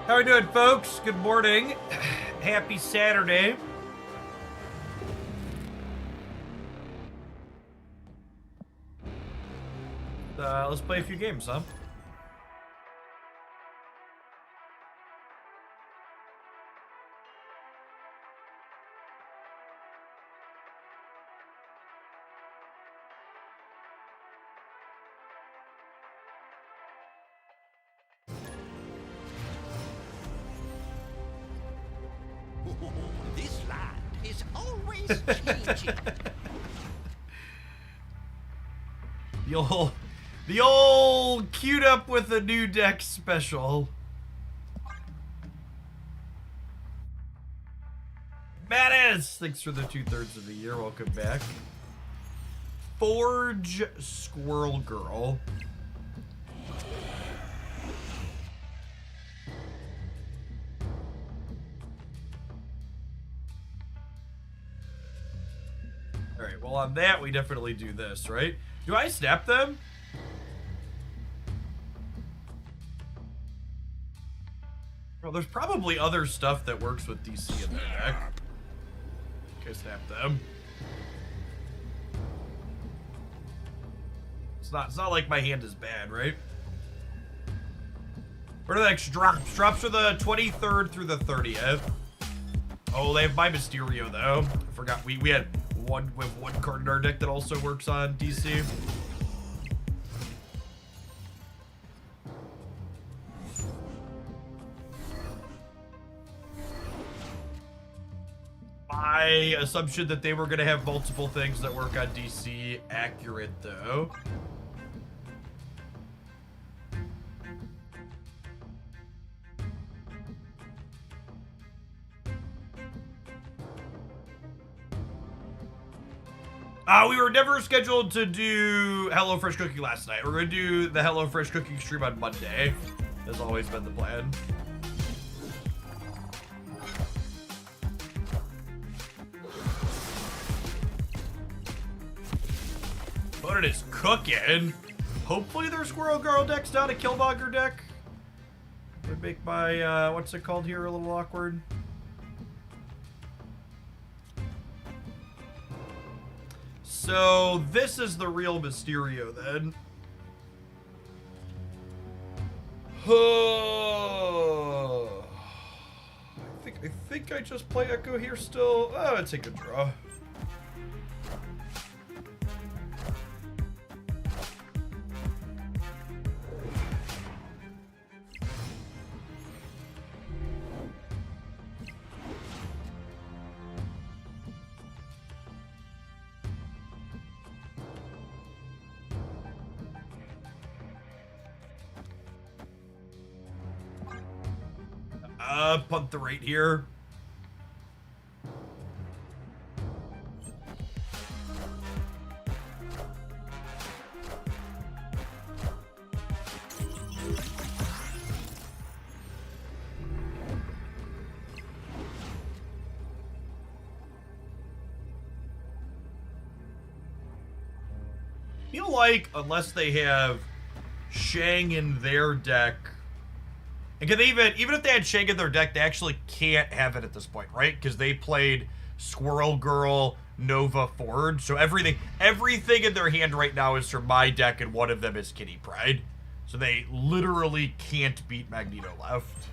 How are we doing, folks? Good morning. Happy Saturday. Let's play a few games, huh? This land is always changing. The old queued up with a new deck special. Mattis, thanks for the 2/3 of the year. Welcome back. Forge Squirrel Girl. Alright, well on that we definitely do this, right? Do I snap them? Well, there's probably other stuff that works with DC in their deck. Okay, snap them. It's not like my hand is bad, right? Where are the next drops? Drops are the 23rd through the 30th. Oh, they have my Mysterio though. I forgot we had one card in our deck that also works on DC. My assumption that they were gonna have multiple things that work on DC, accurate though. We were never scheduled to do HelloFresh cooking last night. We're gonna do the HelloFresh cooking stream on Monday. Has always been the plan. But it is cooking. Hopefully their Squirrel Girl deck's not a Killmonger deck. Would make my, what's it called here, a little awkward. So this is the real Mysterio then. I think I just play Echo here still. Oh, it's a good draw. Punt the rate here. Feel like unless they have Shang in their deck. And can they even if they had Shang in their deck, they actually can't have it at this point, right? Because they played Squirrel Girl, Nova Forge. So everything in their hand right now is from my deck, and one of them is Kitty Pryde. So they literally can't beat Magneto left.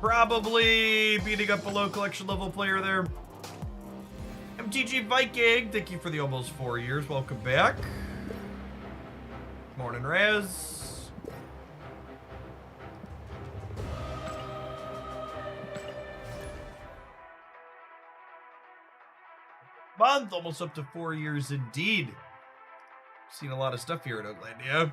Probably beating up a low collection level player there. MTG Viking, thank you for the almost 4 years. Welcome back. Morning, Raz. Month, almost up to 4 years indeed. Seen a lot of stuff here in Outlandia.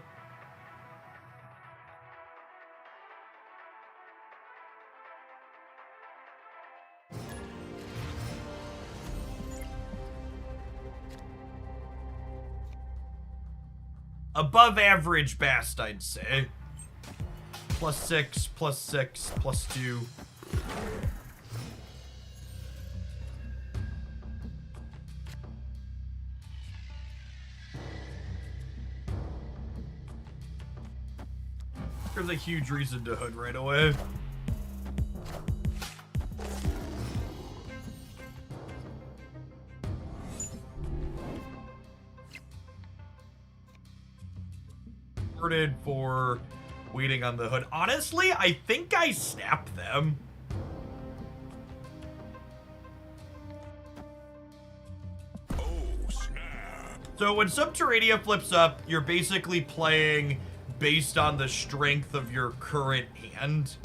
above average bast, I'd say. +6, +6, +2. There's a huge reason to hood right away. For waiting on the hood. Honestly, I think I snapped them. Oh, snap. So when Subterranea flips up, you're basically playing based on the strength of your current hand.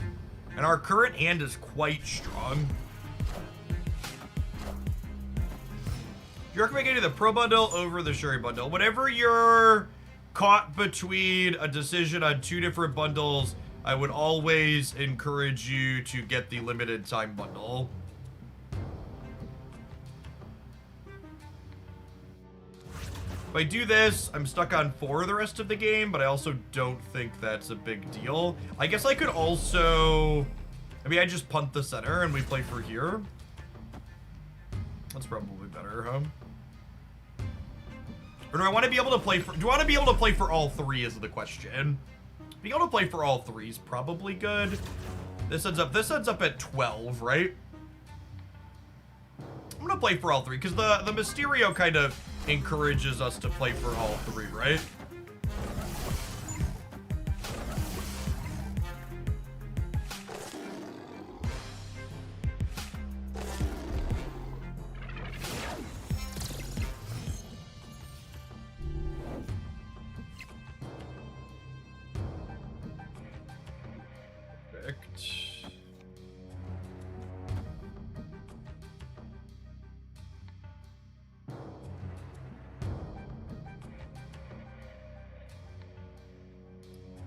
And our current hand is quite strong. You recommend getting the Pro Bundle over the Shuri Bundle. Whenever you're caught between a decision on two different bundles, I would always encourage you to get the limited time bundle. If I do this, I'm stuck on 4 the rest of the game, but I also don't think that's a big deal. I guess I could also... I mean, I just punt the center and we play for here. That's probably better, huh? Or do I want to be able to play for... Do I want to be able to play for all 3 is the question. Being able to play for all 3 is probably good. This ends up at 12, right? I'm gonna play for all 3, because the Mysterio kind of encourages us to play for all 3, right?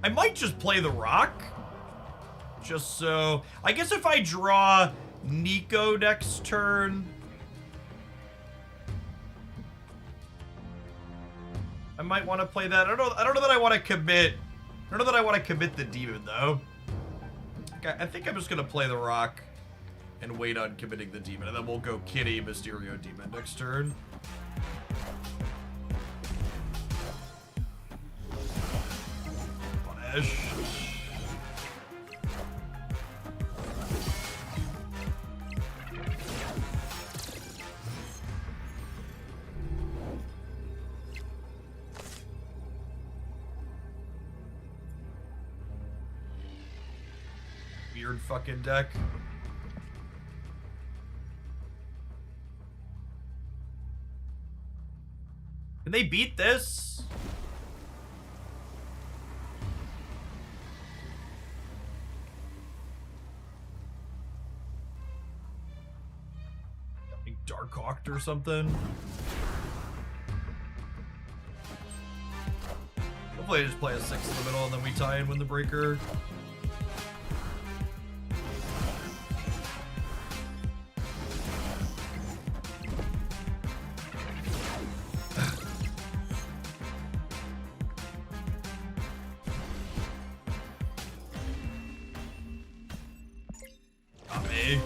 I might just play the Rock. Just so... I guess if I draw Nico next turn... I might want to play that. I don't know that I want to commit... I don't know that I want to commit the Demon, though. Okay, I think I'm just going to play the Rock and wait on committing the Demon. And then we'll go Kitty, Mysterio, Demon next turn. Weird fucking deck. Can they beat this? Darkhawked or something. Hopefully I just play a 6 in the middle and then we tie in with the breaker. Not me.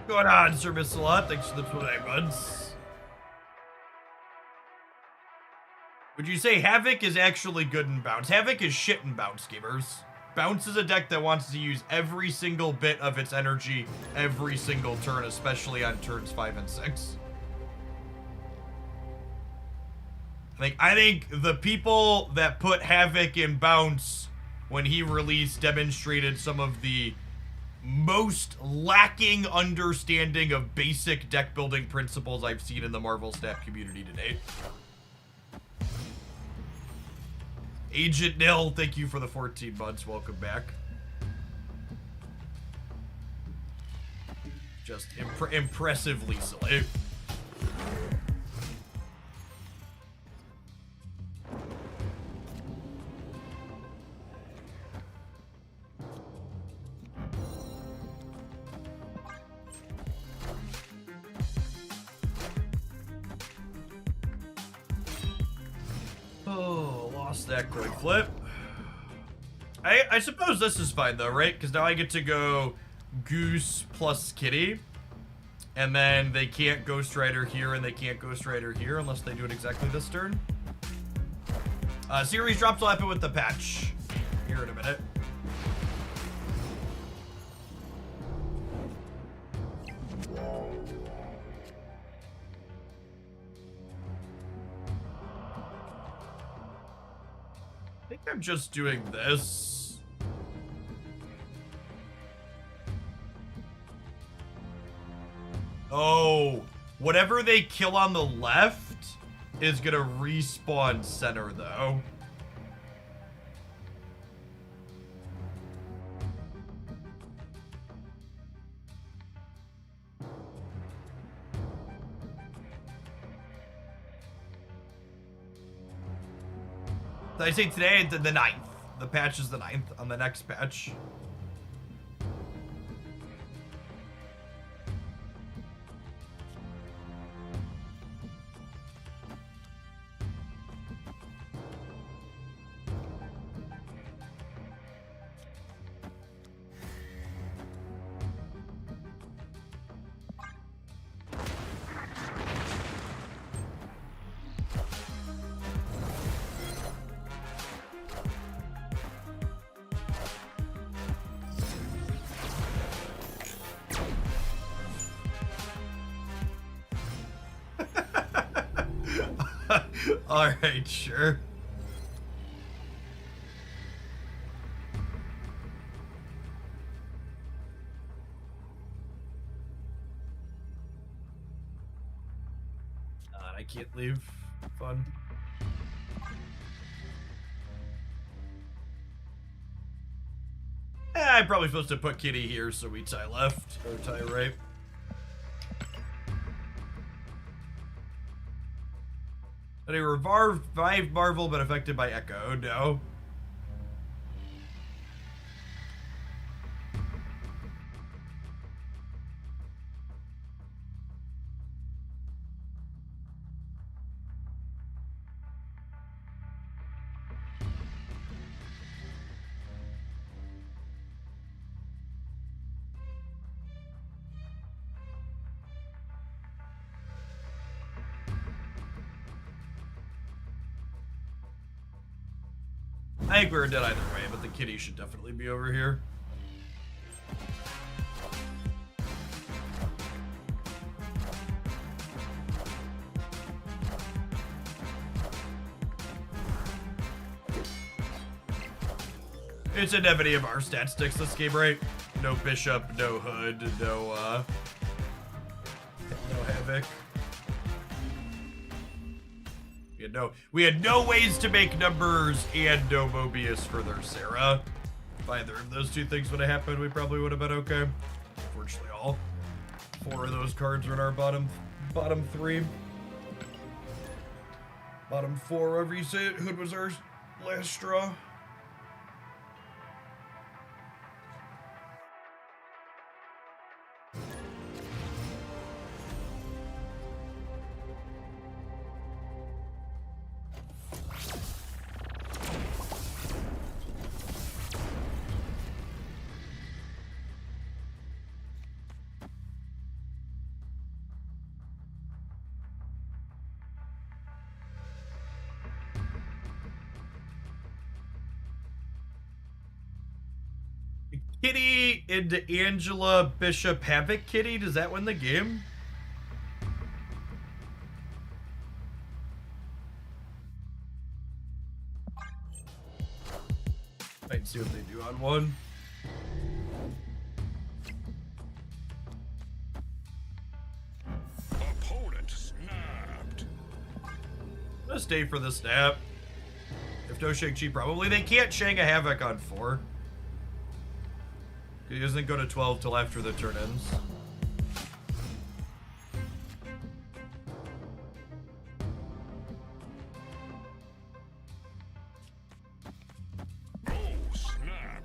Going on, Sir Missalot. Thanks for the 29 months. Would you say Havoc is actually good in Bounce? Havoc is shit in Bounce, gamers. Bounce is a deck that wants to use every single bit of its energy every single turn, especially on turns 5 and 6. I think the people that put Havoc in Bounce when he released demonstrated some of the most lacking understanding of basic deck building principles I've seen in the Marvel Snap community to date. Agent Nil, thank you for the 14 months. Welcome back. Just impressively silly. Oh, lost that coin flip. I suppose this is fine though, right? Because now I get to go Goose plus Kitty. And then they can't Ghost Rider here and they can't Ghost Rider here unless they do it exactly this turn. Series drops will happen with the patch here in a minute. I think I'm just doing this. Oh, whatever they kill on the left is gonna respawn center though. Did I say today? The 9th. The patch is the 9th on the next patch. Alright, sure. I can't leave. Fun. I'm probably supposed to put Kitty here so we tie left, or tie right. Did he revive Marvel but affected by Echo? No. I think we were dead either way, but the Kitty should definitely be over here. It's a nevity of our stat sticks this game, right? No Bishop, no Hood, no Havoc. We had no ways to make numbers and no Mobius for their Sarah. If either of those two things would have happened, we probably would have been okay. Unfortunately, all 4 of those cards are in our bottom 3. Bottom 4, wherever you say it. Hood was our last straw. Kitty into Angela, Bishop, Havoc, Kitty. Does that win the game? I'd see what they do on one. Opponent snapped. I'm gonna stay for the snap. If no Shang-Chi, probably. They can't Shang a Havoc on 4. He doesn't go to 12 till after the turn ends. Oh, snap.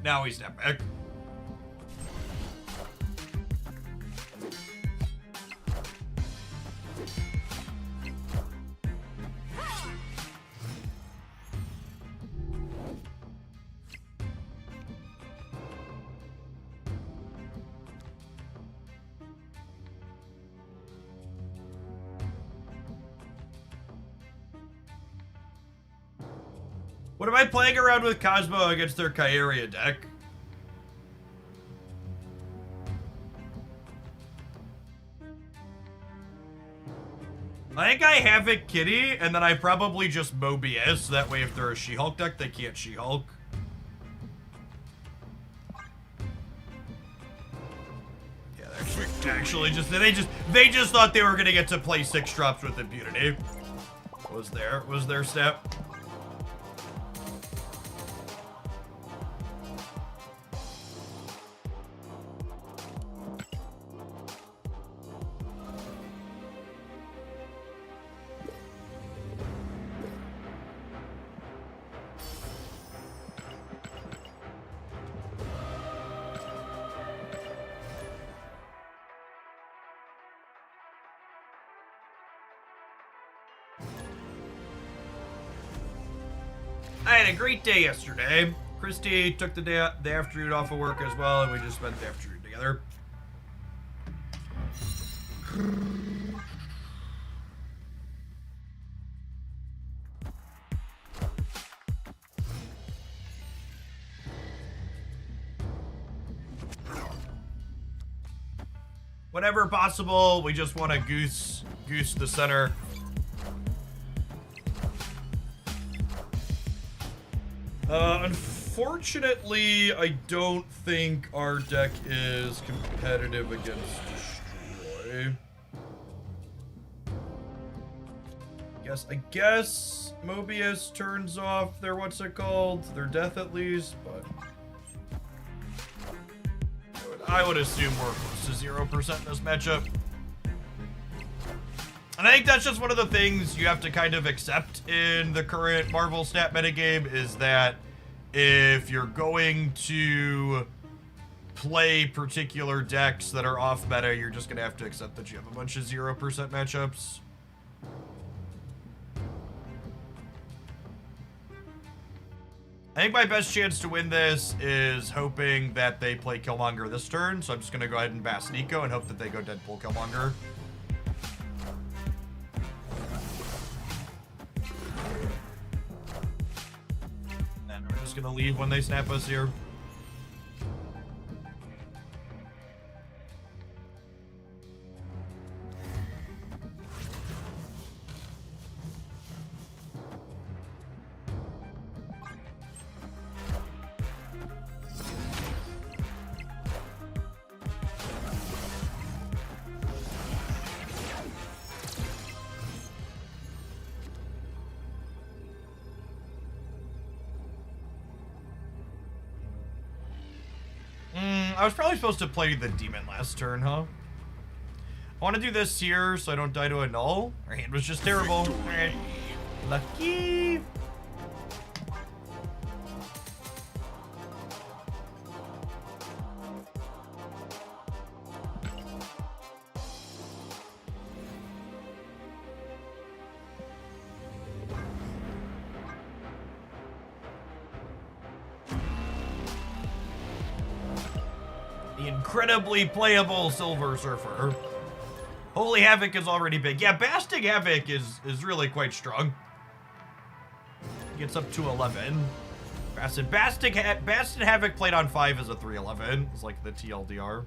Now we snap back. What am I playing around with Cosmo against their Kairia deck? I think I Havoc Kitty, and then I probably just Mobius. That way, if they're a She-Hulk deck, they can't She-Hulk. Yeah, they're actually just they just thought they were gonna get to play 6 drops with impunity. Was their step? I had a great day yesterday. Christy took the afternoon off of work as well, and we just spent the afternoon together. Whenever possible, we just want to goose the center. Unfortunately, I don't think our deck is competitive against Destroy. I guess Mobius turns off their their death at least, but I would assume we're close to 0% in this matchup. And I think that's just one of the things you have to kind of accept in the current Marvel stat metagame, is that if you're going to play particular decks that are off meta, you're just going to have to accept that you have a bunch of 0% matchups. I think my best chance to win this is hoping that they play Killmonger this turn, so I'm just going to go ahead and Bass Nico and hope that they go Deadpool Killmonger. Gonna leave when they snap us here. I was probably supposed to play the demon last turn, huh? I want to do this here so I don't die to a null. Our hand was just terrible. Alright. Lucky. Incredibly playable Silver Surfer. Holy Havoc is already big. Yeah, Bastic Havoc is really quite strong. Gets up to 11. Bastic Havoc played on 5 as a 311. It's like the TLDR.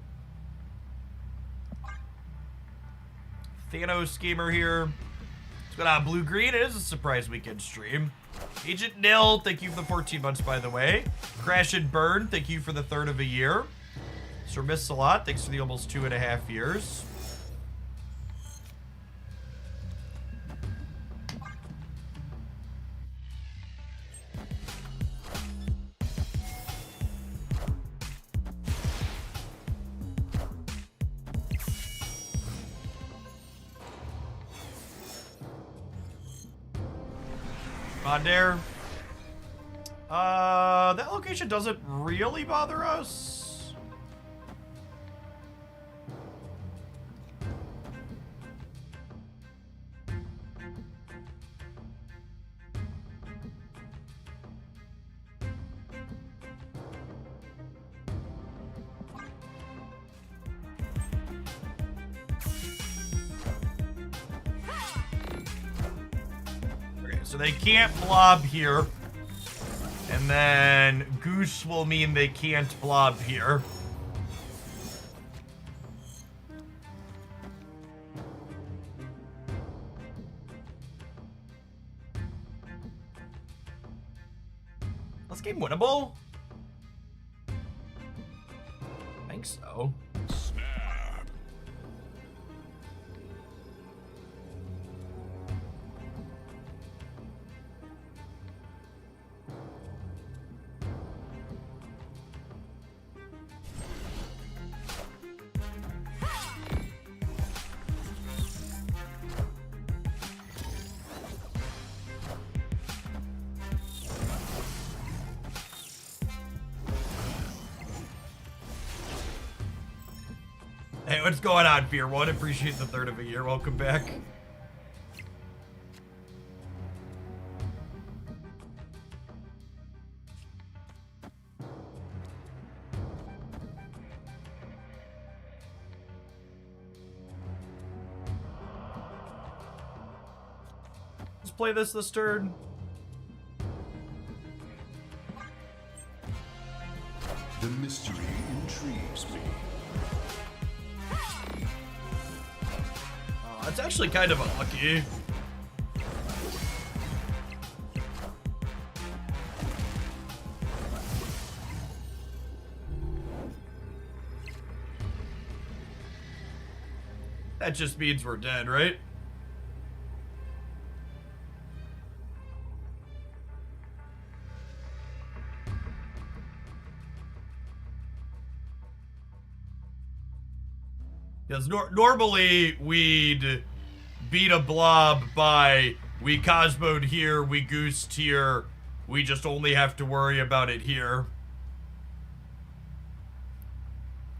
Thanos gamer here. What's going on, Blue Green? It is a surprise weekend stream. Agent Nil, thank you for the 14 months, by the way. Crash and Burn, thank you for the third of a year. Sir Miss a lot, thanks for the almost 2.5 years. On there. That location doesn't really bother us. So they can't blob here. And then Goose will mean they can't blob here. This game winnable? I think so. Snap. Hey, what's going on, Fear One? Appreciate the third of a year. Welcome back. Let's play this turn. The mystery intrigues me. It's actually kind of unlucky. That just means we're dead, right? Because normally we'd beat a blob by we Cosmo'd here, we Goosed here, we just only have to worry about it here.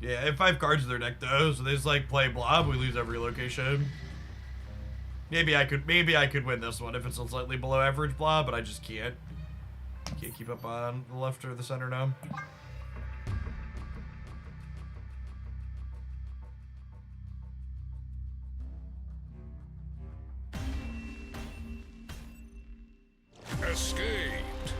Yeah, they have 5 cards in their deck though, so they just like play blob, we lose every location. Maybe I could win this one if it's a slightly below average blob, but I just can't. Can't keep up on the left or the center now. Escaped.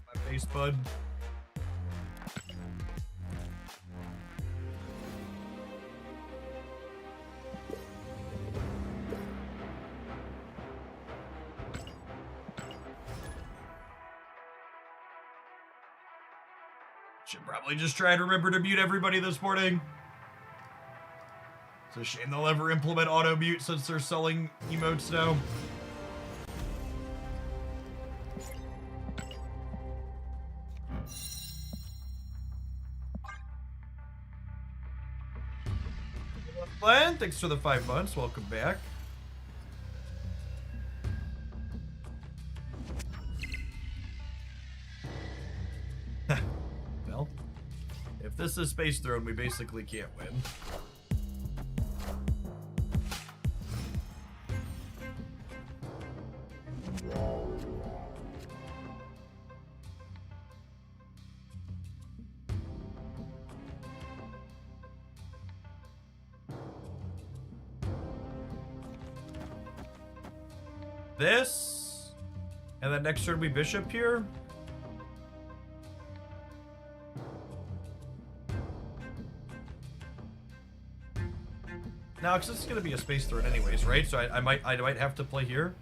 My face, bud. Should probably just try to remember to mute everybody this morning. It's a shame they'll ever implement auto mute since they're selling emotes now. Glenn, thanks for the 5 months. Welcome back. Well, if this is Space Throne, we basically can't win. This, and then next turn we Bishop here. No, because this is gonna be a space threat anyways, right? So I might have to play here.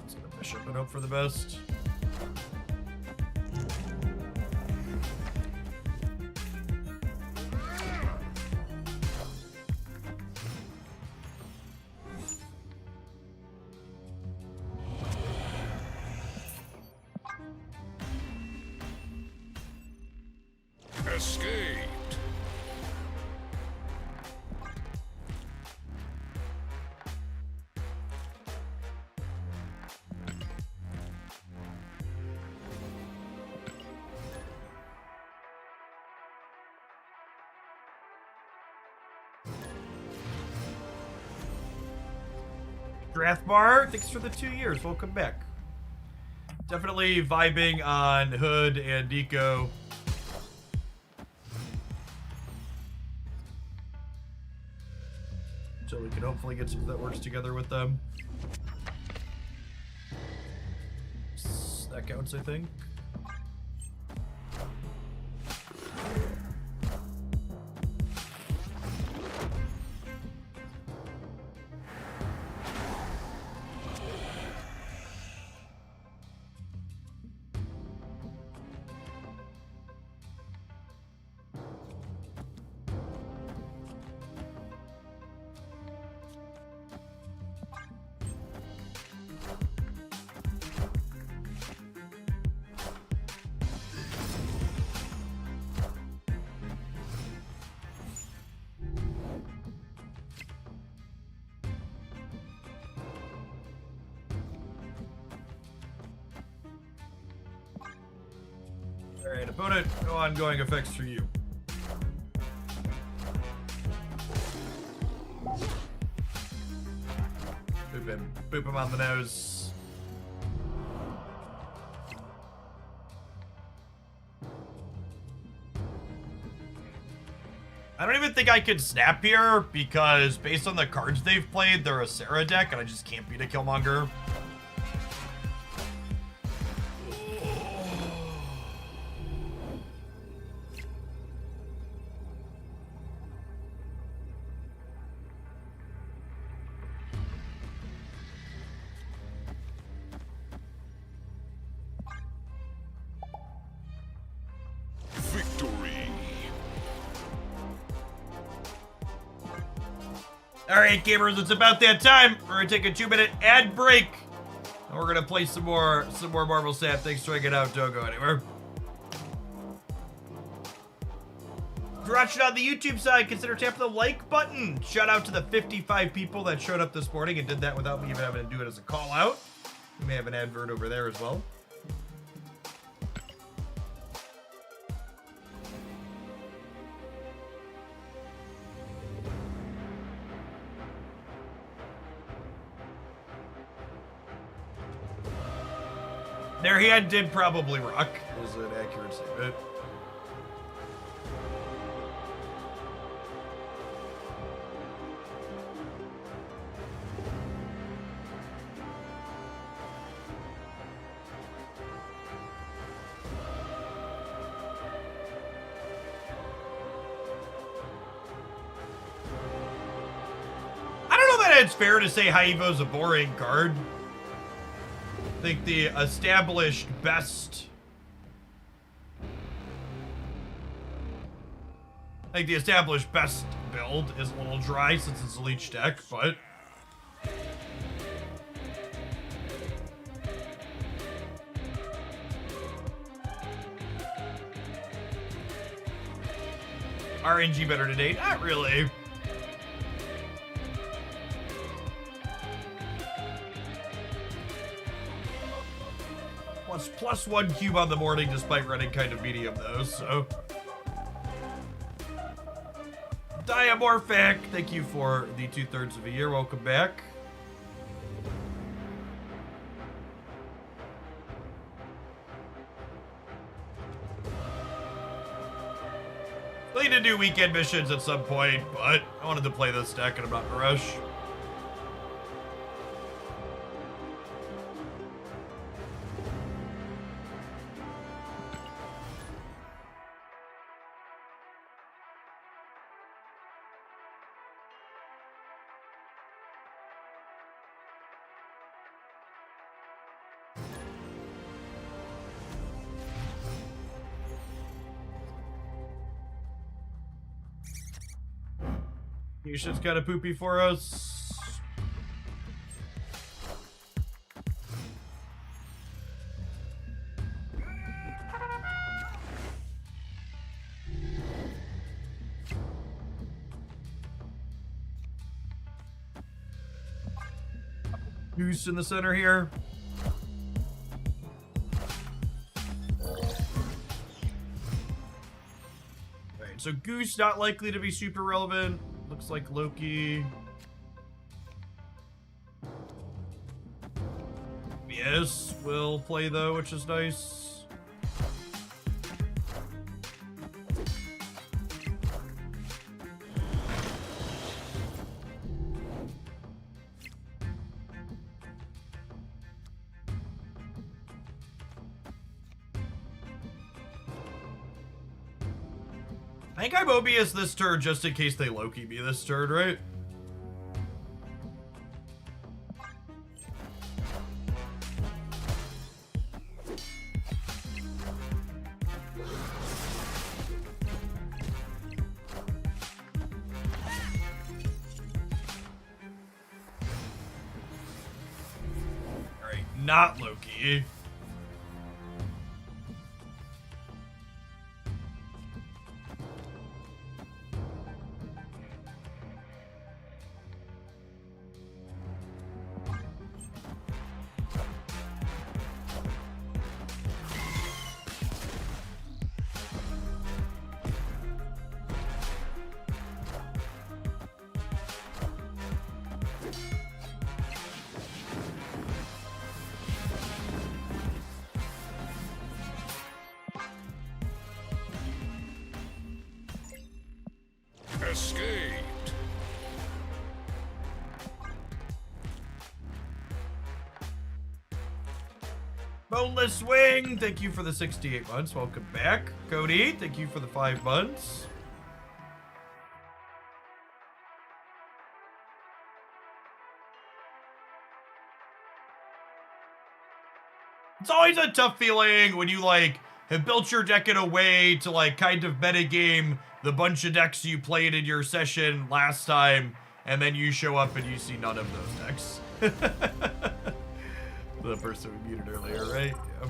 Let's get a bishop and hope for the best. Escaped. Drathbar, thanks for the 2 years. Welcome back. Definitely vibing on Hood and Deco. So we can hopefully get something that works together with them. That counts, I think. Alright, opponent, no ongoing effects for you. Boop him on the nose. I don't even think I can snap here because based on the cards they've played, they're a Sarah deck and I just can't beat a Killmonger. Alright, gamers, it's about that time. We're gonna take a 2-minute ad break. And we're gonna play some more Marvel Snap. Thanks for checking it out. Don't go anywhere. If you're watching on the YouTube side, consider tapping the like button. Shout out to the 55 people that showed up this morning and did that without me even having to do it as a call out. We may have an advert over there as well. Their hand did probably rock, is an accurate statement. I don't know that it's fair to say Haivo's a boring card. I think the established best... build is a little dry since it's a leech deck, but... RNG better today? Not really. Plus 1 cube on the morning despite running kind of medium though, so. Diamorphic, thank you for the 2/3 of a year. Welcome back. I need to do weekend missions at some point, but I wanted to play this deck and I'm not in a rush. Shit's kind of poopy for us. Goose in the center here. Alright, so Goose not likely to be super relevant. Looks like Loki. Yes, will play though, which is nice. I think I'm Mobius this turn just in case they Loki me this turn, right? Alright, not Loki. Escaped. Boneless Swing, thank you for the 68 months. Welcome back. Cody, thank you for the 5 months. It's always a tough feeling when you, like, have built your deck in a way to, like, kind of metagame the bunch of decks you played in your session last time, and then you show up and you see none of those decks. The person we muted earlier, right? Yeah.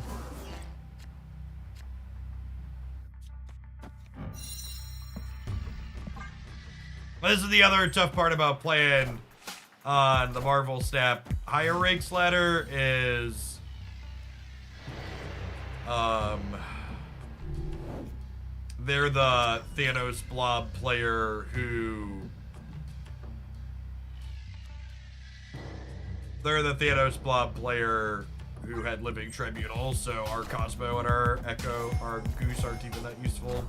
This is the other tough part about playing on the Marvel Snap higher ranks ladder is they're the Thanos blob player who had Living Tribunal, so our Cosmo and our Echo, our Goose aren't even that useful.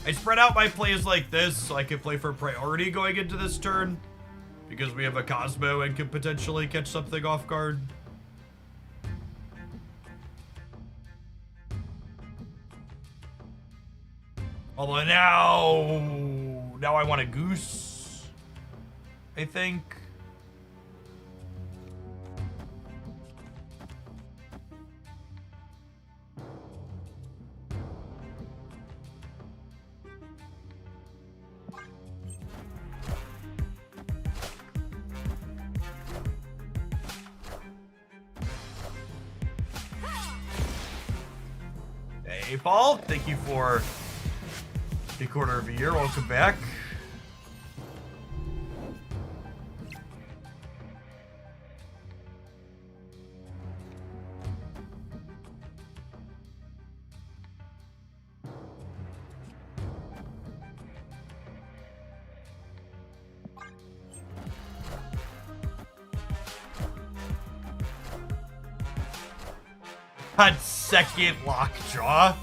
I spread out my plays like this so I can play for priority going into this turn, because we have a Cosmo and can potentially catch something off guard. Although now I want a Goose, I think. Hey, Paul, thank you for a quarter of a year. Welcome back. god, second Lockjaw.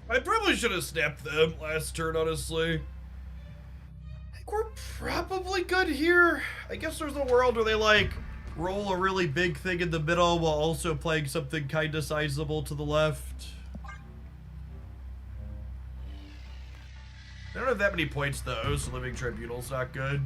I probably should have snapped them last turn, honestly. I think we're probably good here. I guess there's a world where they, like, roll a really big thing in the middle while also playing something kind of sizable to the left. I don't have that many points, though, so Living Tribunal's not good.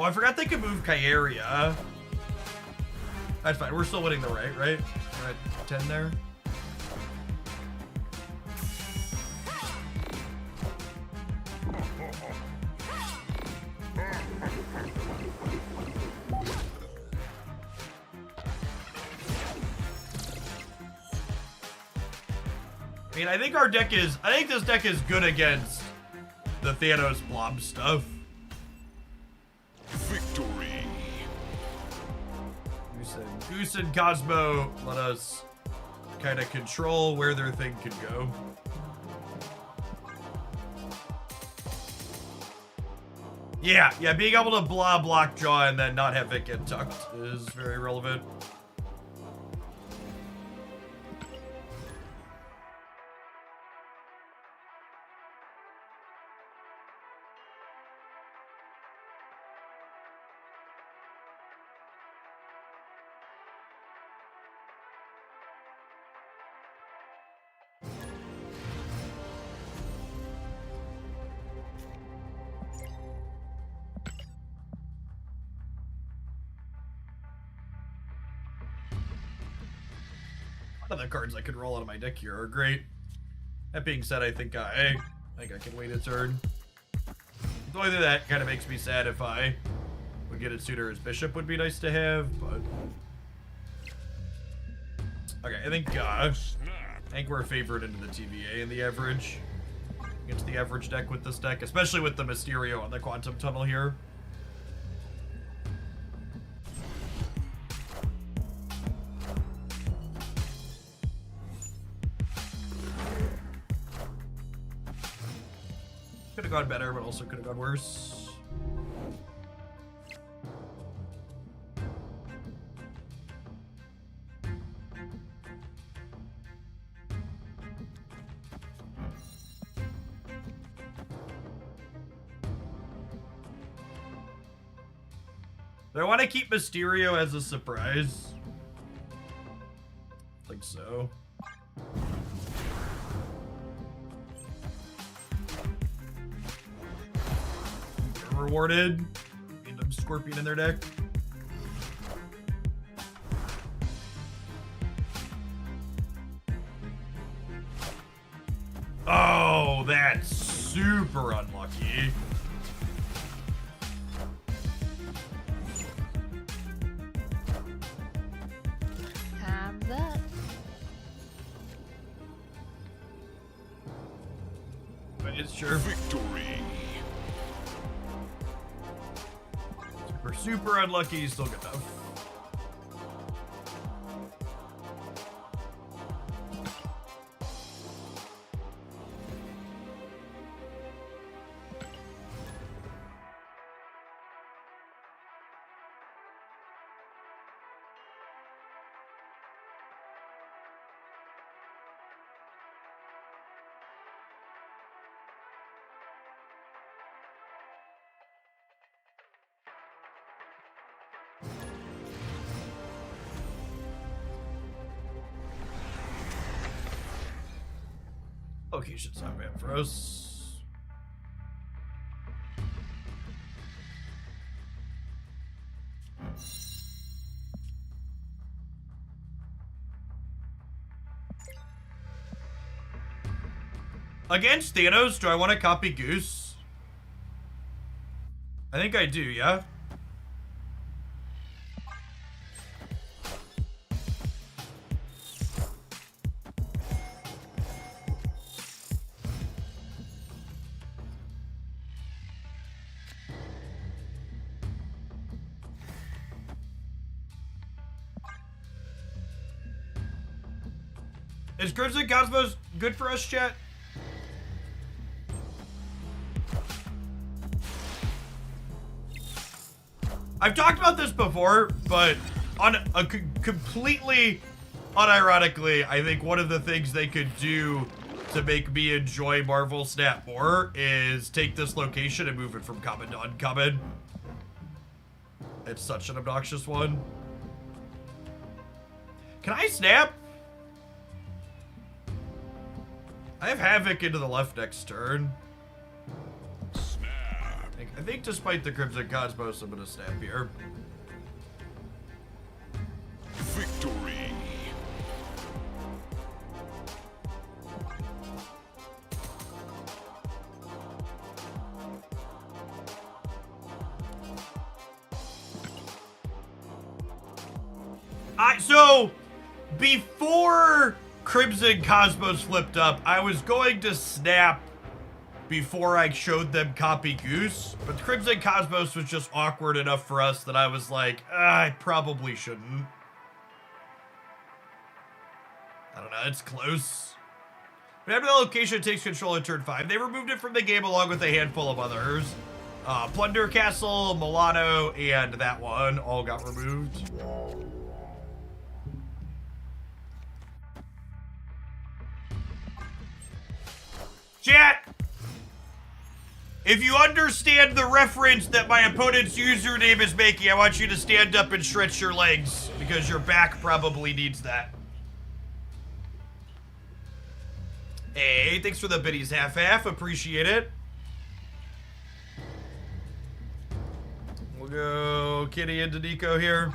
Oh, I forgot they could move Kyeria. That's fine. We're still winning the right? We're at 10 there. I mean, I think this deck is good against the Thanos blob stuff. Victory. Goose and Cosmo let us kind of control where their thing could go. Yeah, being able to blob Lockjaw and then not have it get tucked is very relevant. None of the cards I could roll out of my deck here are great. That being said, I think I can wait a turn. The only thing that kind of makes me sad if I would get it sooner is Bishop would be nice to have, but... Okay, I think we're favored into the TVA in the average. Against the average deck with this deck, especially with the Mysterio on the Quantum Tunnel here. Could have gone better, but also could have gone worse. Do I want to keep Mysterio as a surprise? I think so. Rewarded. Random Scorpion in their deck. Oh, that's super unlucky. Time's up. But it's sure. Victory. We're super unlucky, still good enough. Location's not bad for us. Against Thanos, do I want to copy Goose? I think I do, yeah? Is Crimson Cosmos good for us, chat? I've talked about this before, but on a completely unironically, I think one of the things they could do to make me enjoy Marvel Snap more is take this location and move it from common to uncommon. It's such an obnoxious one. Can I snap? I have Havoc into the left next turn. Snap. I think despite the Crimson Cosmos, I'm gonna snap here. Victory. So before Crimson Cosmos flipped up, I was going to snap before I showed them copy Goose, but Crimson Cosmos was just awkward enough for us that I was like, I probably shouldn't. I don't know, it's close. Whenever the location takes control in turn 5, they removed it from the game along with a handful of others. Plunder Castle, Milano, and that one all got removed. Chat! If you understand the reference that my opponent's username is making, I want you to stand up and stretch your legs, because your back probably needs that. Hey, thanks for the biddies half-half, appreciate it. We'll go Kitty into Nico here.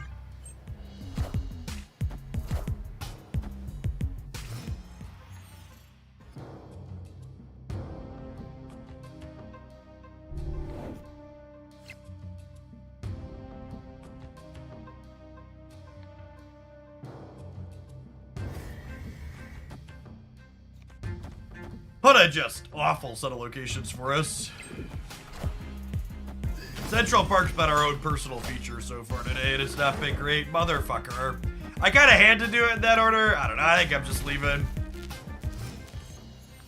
What a just awful set of locations for us. Central Park's been our own personal feature so far today, and it's not been great. Motherfucker. I kind of had to do it in that order. I don't know. I think I'm just leaving.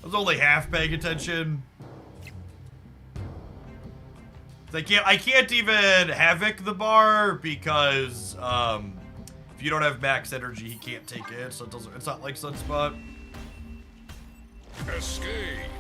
I was only half paying attention. I can't even Havoc the bar because if you don't have max energy, he can't take it. So it's not like Sunspot. Escaped.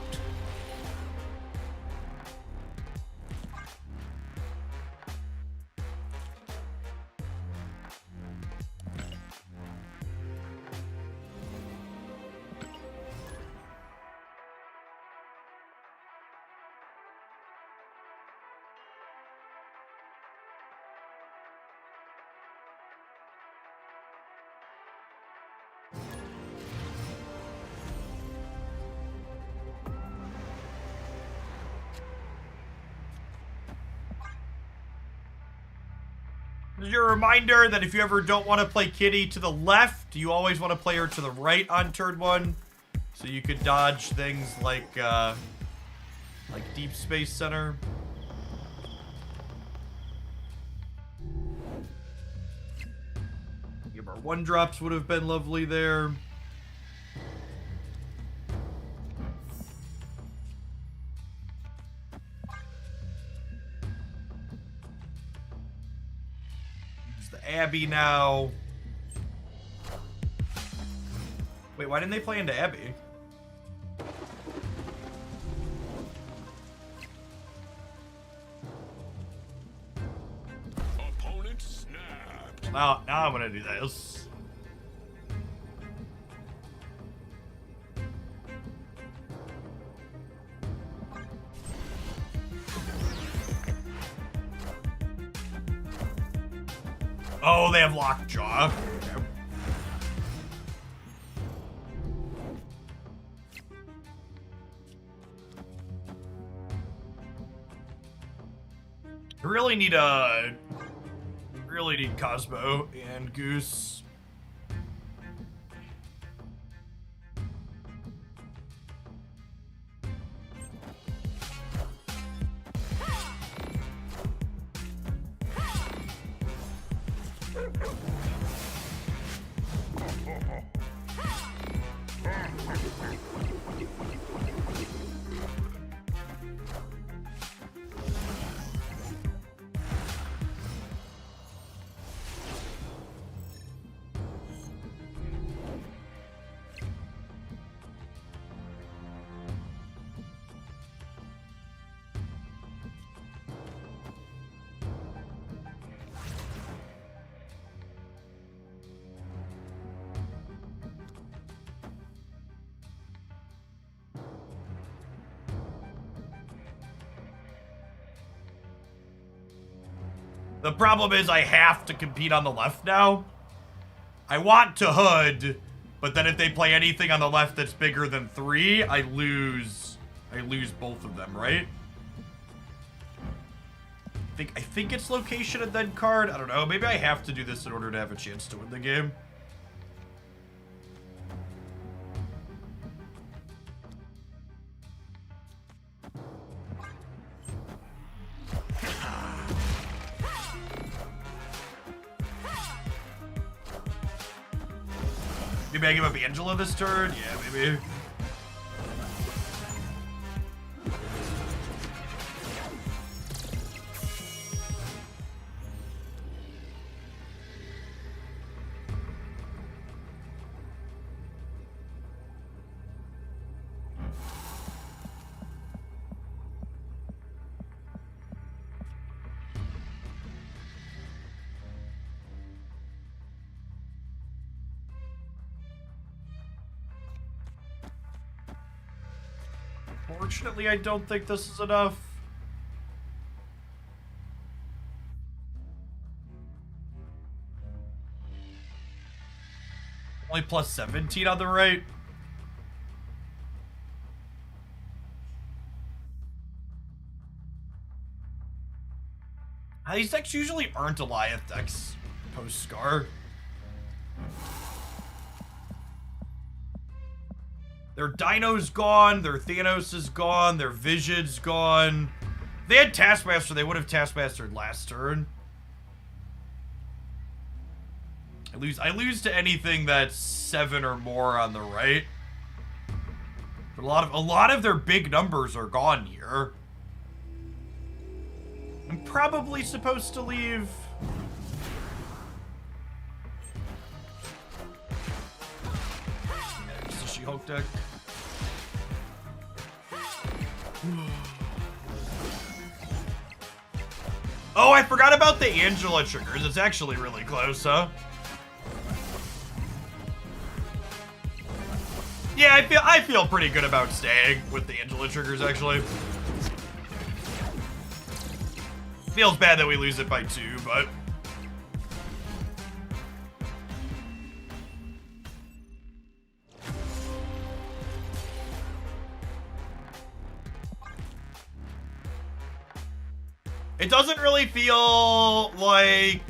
Your reminder that if you ever don't want to play Kitty to the left, you always want to play her to the right on turn 1, so you could dodge things like Deep Space Center. Give our 1-drops would have been lovely there. Abby now. Wait, why didn't they play into Abby? Opponent snapped. Now I'm gonna do this. Oh, they have Lockjaw. Okay. Really need Cosmo and Goose. The problem is I have to compete on the left now. I want to hood, but then if they play anything on the left that's bigger than 3, I lose both of them, right? I think it's location and then card. I don't know. Maybe I have to do this in order to have a chance to win the game. Maybe I give up Angela this turn? Yeah, maybe. Fortunately, I don't think this is enough. Only plus 17 on the right. These decks usually aren't Goliath decks post-Scar. Their Dino's gone, their Thanos is gone, their Vision's gone. If they had Taskmaster, they would have Taskmastered last turn. I lose to anything that's 7 or more on the right. But a lot of their big numbers are gone here. I'm probably supposed to leave. It's a She-Hulk deck. Oh, I forgot about the Angela triggers. It's actually really close, huh? Yeah, I feel pretty good about staying with the Angela triggers, actually. Feels bad that we lose it by 2, but... It doesn't really feel like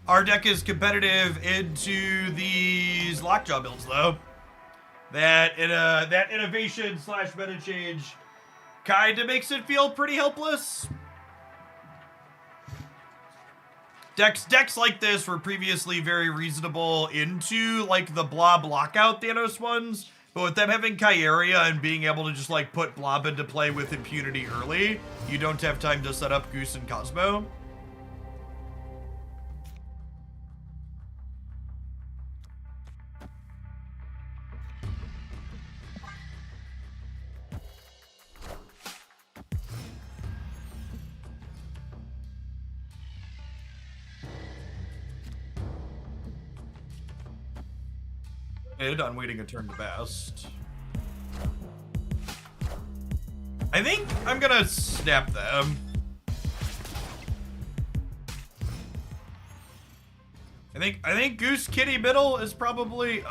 our deck is competitive into these lockjaw builds, though. That innovation / meta change kind of makes it feel pretty helpless. Decks like this were previously very reasonable into like the Blob lockout Thanos ones, but with them having Kyeria and being able to just like put Blob into play with impunity early, you don't have time to set up Goose and Cosmo. On waiting a turn to best. I think I'm gonna snap them. I think Goose Kitty middle is probably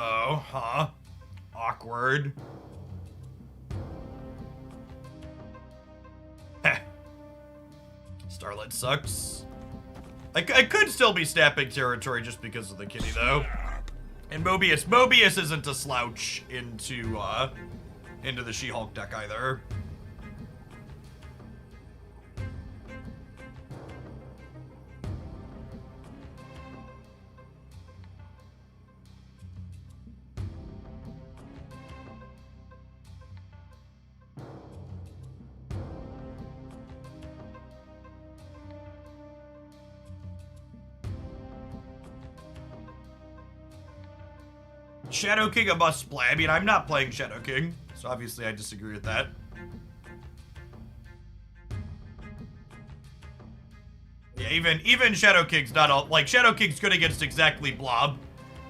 awkward. Starlet sucks. I could still be snapping territory just because of the kitty, though. And Mobius isn't a slouch into the She-Hulk deck either. Shadow King a must play. I mean, I'm not playing Shadow King, so obviously I disagree with that. Yeah, even Shadow King's not all, like, Shadow King's good against exactly Blob,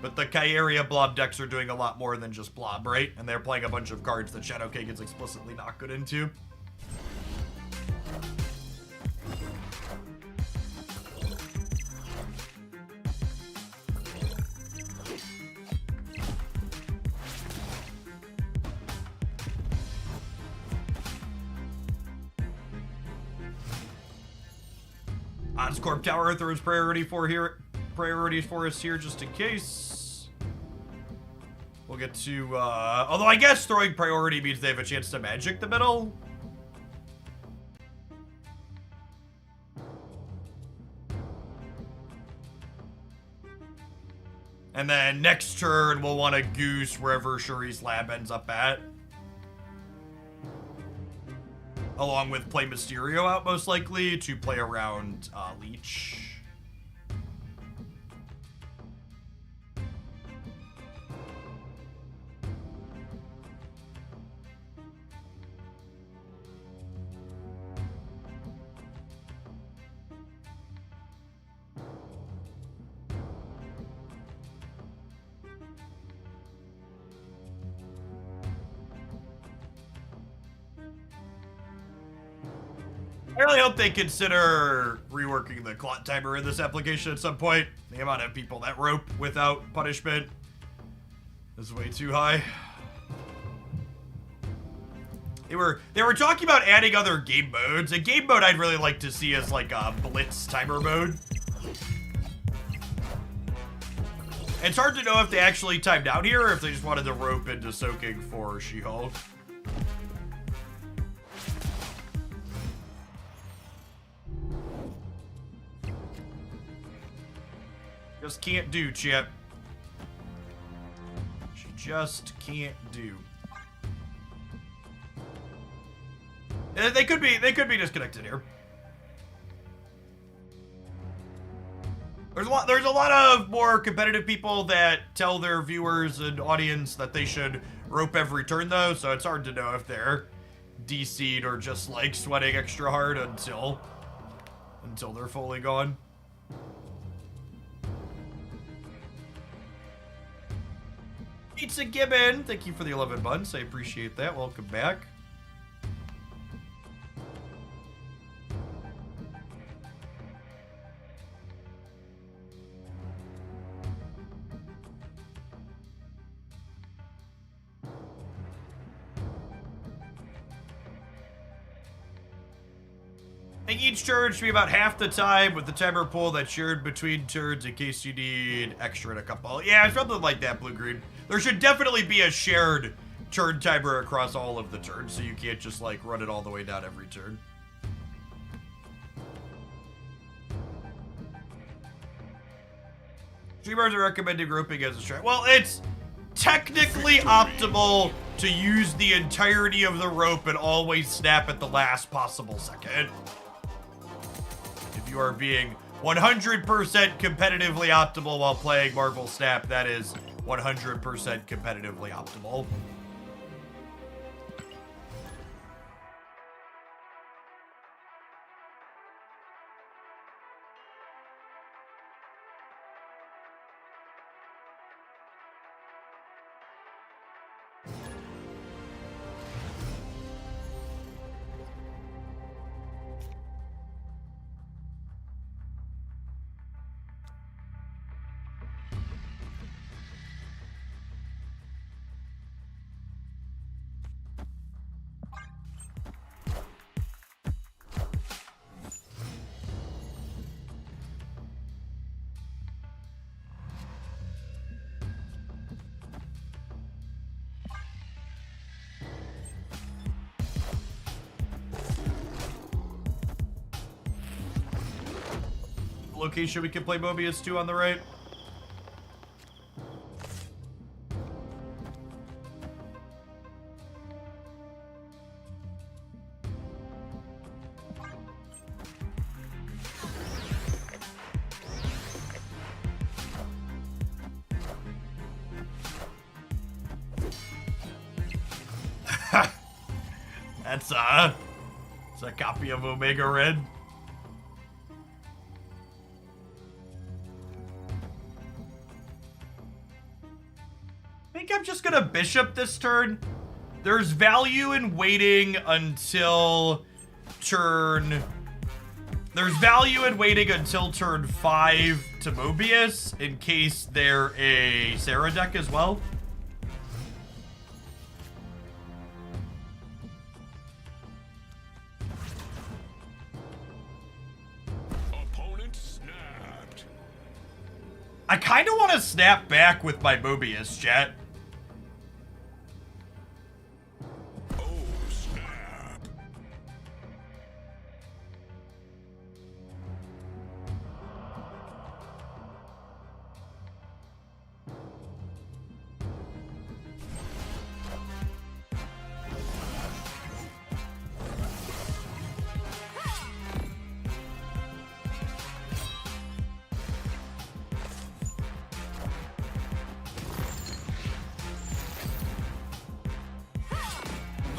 but the Kyeria Blob decks are doing a lot more than just Blob, right? And they're playing a bunch of cards that Shadow King is explicitly not good into. Oscorp Tower throws priorities for us here just in case. We'll get to, although I guess throwing priority means they have a chance to magic the middle. And then next turn, we'll want to goose wherever Shuri's lab ends up at. Along with play Mysterio out, most likely, to play around Leech. I really hope they consider reworking the clock timer in this application at some point. The amount of people that rope without punishment is way too high. They were talking about adding other game modes. A game mode I'd really like to see is like a blitz timer mode. It's hard to know if they actually timed out here or if they just wanted to rope into soaking for She-Hulk. Just can't do, Chip. She just can't do. They could be disconnected here. There's a lot of more competitive people that tell their viewers and audience that they should rope every turn though, so it's hard to know if they're DC'd or just like sweating extra hard until they're fully gone. Pizza Gibbon, thank you for the 11 months. I appreciate that. Welcome back. I think each turn should be about half the time with the timer pool that's shared between turns in case you need extra in a couple. Yeah, it's something like that, Blue-Green. There should definitely be a shared turn timer across all of the turns, so you can't just, like, run it all the way down every turn. Streamers are recommending roping as a strat. Well, it's technically optimal to use the entirety of the rope and always snap at the last possible second. If you are being 100% competitively optimal while playing Marvel Snap, that is 100% competitively optimal. location we can play Mobius to on the right. It's a copy of Omega Red. I think I'm just gonna bishop this turn. There's value in waiting until turn... There's value in waiting until turn 5 to Mobius in case they're a Sarah deck as well. I kind of want to snap back with my Mobius, chat. Oh, snap.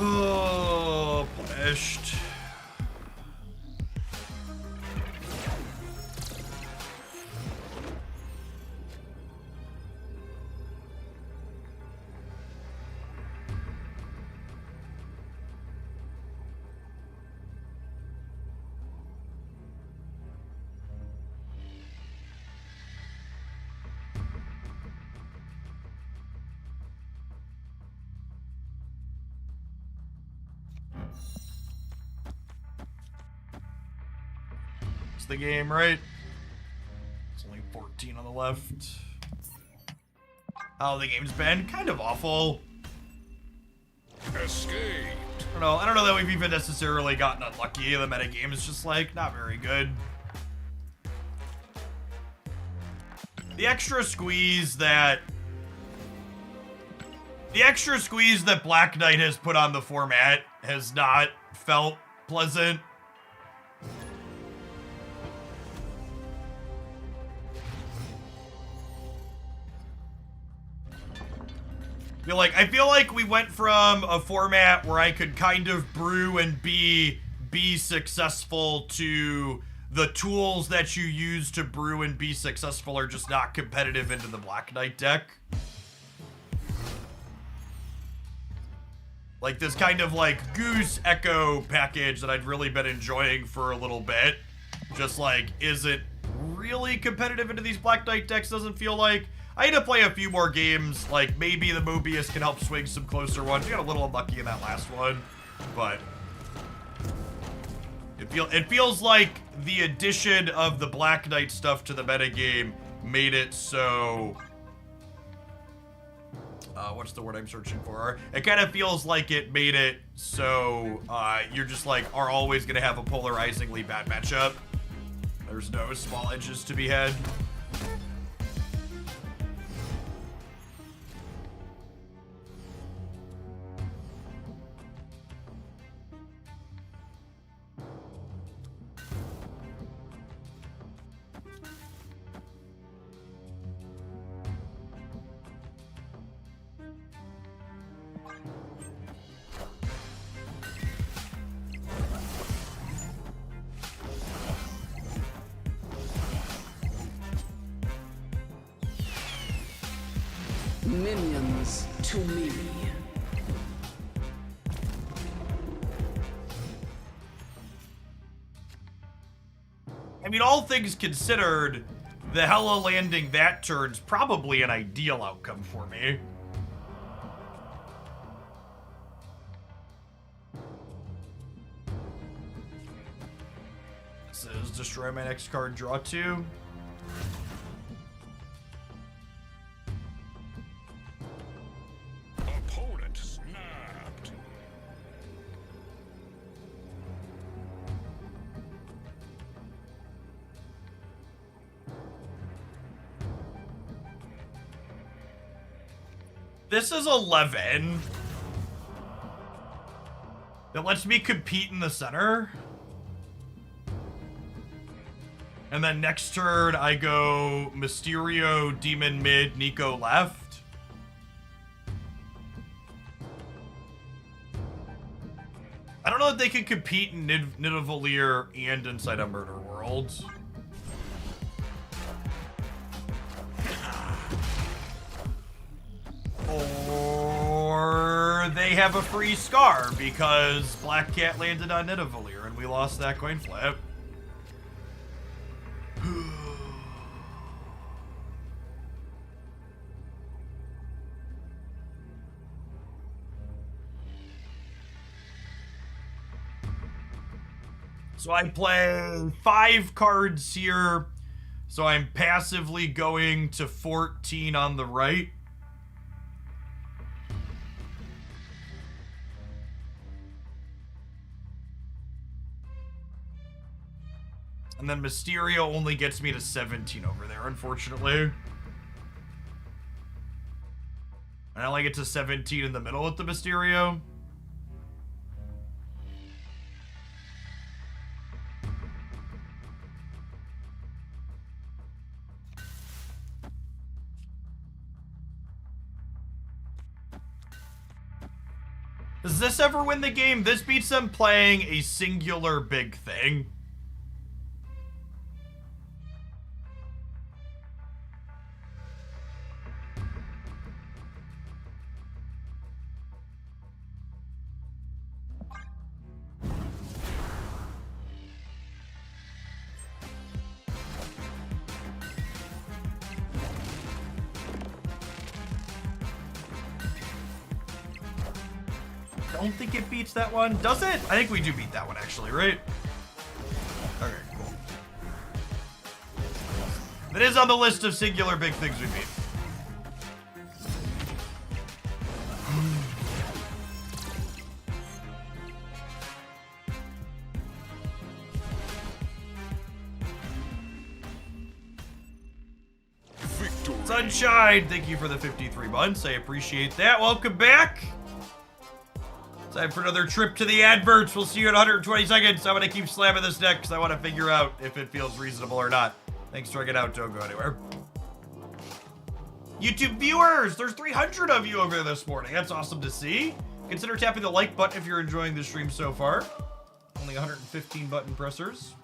Oh, punished. The game, right? It's only 14 on the left. Oh, the game's been kind of awful. Escaped. I don't know that we've even necessarily gotten unlucky. The metagame is just like not very good. The extra squeeze that Black Knight has put on the format has not felt pleasant. I feel like we went from a format where I could kind of brew and be successful to the tools that you use to brew and be successful are just not competitive into the Black Knight deck. Like this kind of like Goose Echo package that I'd really been enjoying for a little bit just like isn't really competitive into these Black Knight decks, doesn't feel like. I need to play a few more games, like maybe the Mobius can help swing some closer ones. We got a little unlucky in that last one, but it feels like the addition of the Black Knight stuff to the metagame made it so... what's the word I'm searching for? It kind of feels like it made it so you're just like, are always going to have a polarizingly bad matchup. There's no small edges to be had. Minions to me. I mean, all things considered, the Hella landing that turn's probably an ideal outcome for me. This is destroy my next card, draw 2. Opponent snapped. This is 11. That lets me compete in the center. And then next turn, I go Mysterio, Demon mid, Nico left. I don't know if they can compete in Nidavellir and inside a Murder World. Or they have a free Scar because Black Cat landed on Nidavellir and we lost that coin flip. So I play 5 cards here. So I'm passively going to 14 on the right. And then Mysterio only gets me to 17 over there, unfortunately. And I only get to 17 in the middle with the Mysterio. Does this ever win the game? This beats them playing a singular big thing. I don't think it beats that one. Does it? I think we do beat that one, actually, right? Okay, cool. That is on the list of singular big things we beat. Victory. Sunshine, thank you for the 53 months. I appreciate that. Welcome back. Time for another trip to the adverts. We'll see you in 120 seconds. I'm going to keep slamming this deck because I want to figure out if it feels reasonable or not. Thanks for checking out. Don't go anywhere. YouTube viewers, there's 300 of you over there this morning. That's awesome to see. Consider tapping the like button if you're enjoying the stream so far. Only 115 button pressers.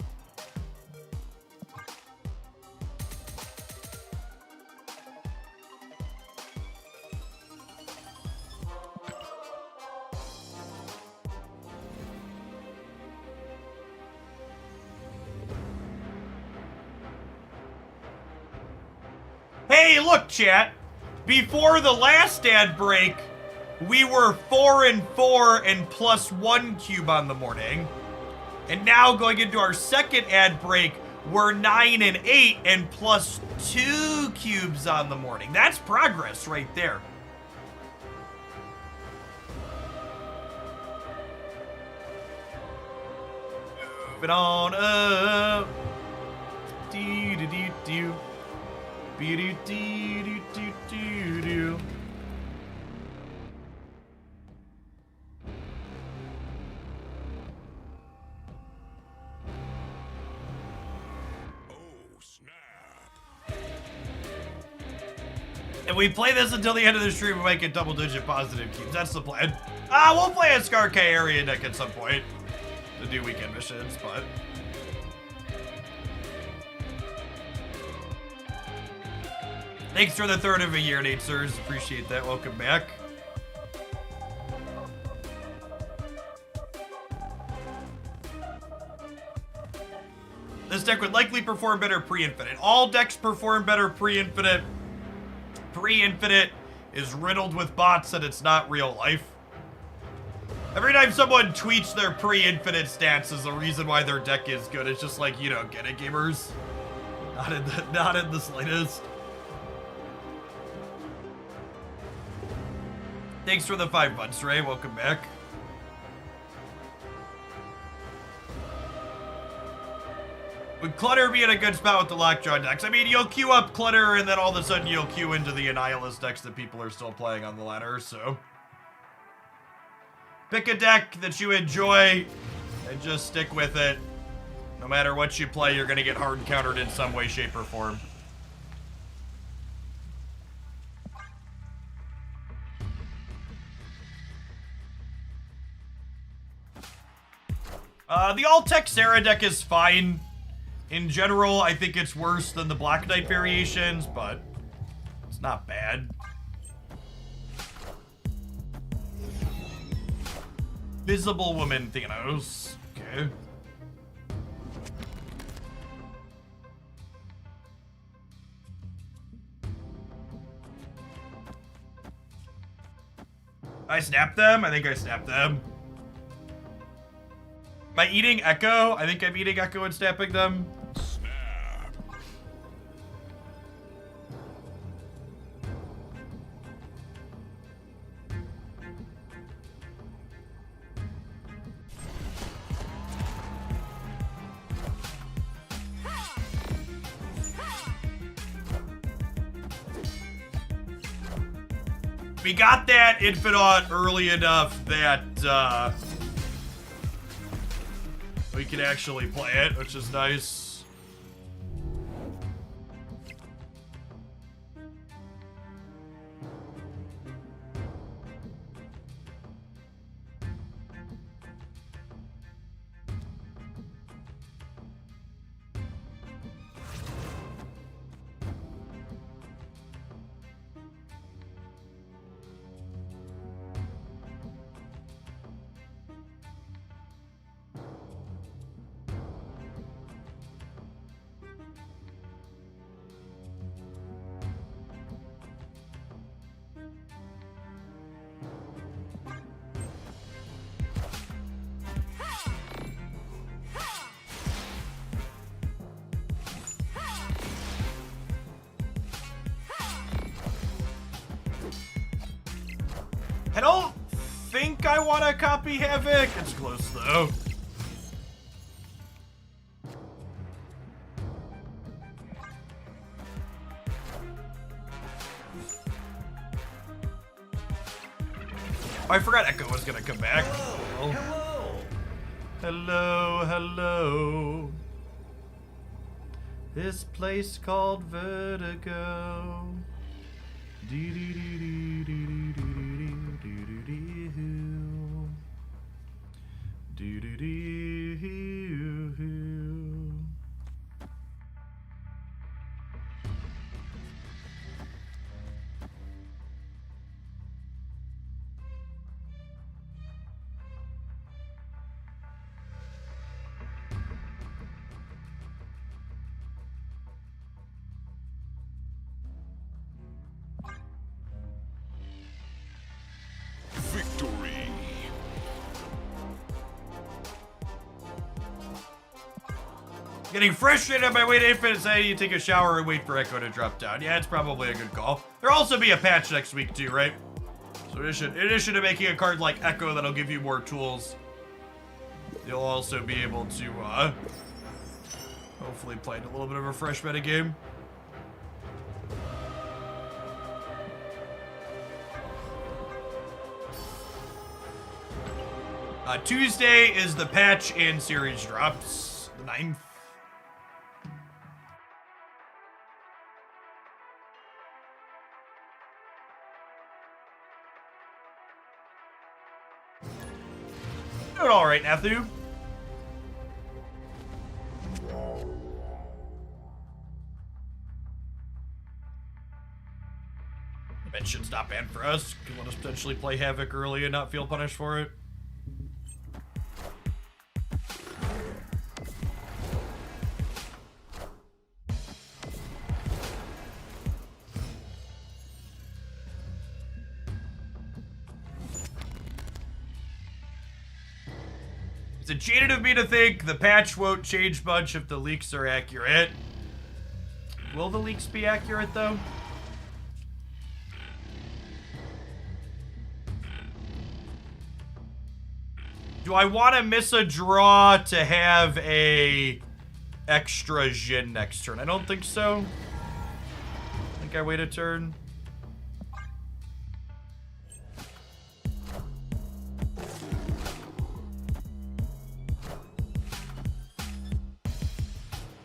Hey, look, chat. Before the last ad break, we were 4-4 and +1 cube on the morning. And now going into our second ad break, we're 9-8 and +2 cubes on the morning. That's progress right there. Moving on up. Do-do-do-do. Be-do-do-do-do-do-do. Oh, snap. If we play this until the end of the stream, we might get double-digit positive cubes. That's the plan. We'll play a Scar K area deck at some point to do weekend missions, but... Thanks for the third of a year, Nate Sirs. Appreciate that. Welcome back. This deck would likely perform better pre-infinite. All decks perform better pre-infinite. Pre-infinite is riddled with bots and it's not real life. Every time someone tweets their pre-infinite stats is the reason why their deck is good. It's just like, you don't get it, gamers. Not in the slightest. Thanks for the 5 months, Ray. Welcome back. Would Clutter be in a good spot with the Lockjaw decks? I mean, you'll queue up Clutter, and then all of a sudden you'll queue into the Annihilus decks that people are still playing on the ladder, so... Pick a deck that you enjoy, and just stick with it. No matter what you play, you're gonna get hard countered in some way, shape, or form. The All-Tech Sarah deck is fine. In general, I think it's worse than the Black Knight variations, but it's not bad. Visible Woman Thanos. Okay. I snapped them? I think I snapped them. Am I eating Echo? I think I'm eating Echo and snapping them. Snap. We got that Infinite early enough that we can actually play it, which is nice. I don't think I want to copy Havoc. It's close, though. Oh, I forgot Echo was going to come back. Hello. Hello, hello. This place called Vertigo. Victory. Getting frustrated on my way to Infinite say you take a shower and wait for Echo to drop down. Yeah, it's probably a good call. There'll also be a patch next week too, right? So in addition to making a card like Echo that'll give you more tools, you'll also be able to hopefully play a little bit of a fresh meta game. Tuesday is the patch and series drops, the 9th. Doing all right, Nathu. Dimension's not bad for us. Can let us potentially play Havoc early and not feel punished for it. Is it jaded of me to think the patch won't change much if the leaks are accurate? Will the leaks be accurate, though? Do I want to miss a draw to have a extra Jin next turn. I don't think so. I think I wait a turn.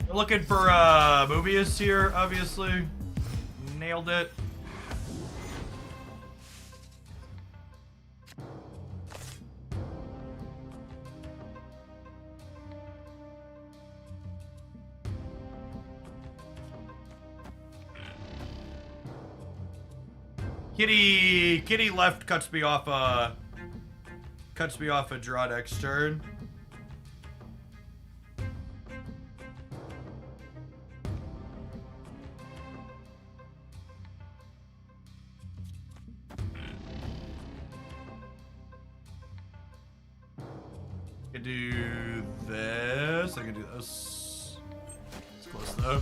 We're looking for Mobius here, obviously. Nailed it. Kitty left cuts me off a draw next turn. I can do this. I can do this. It's close though.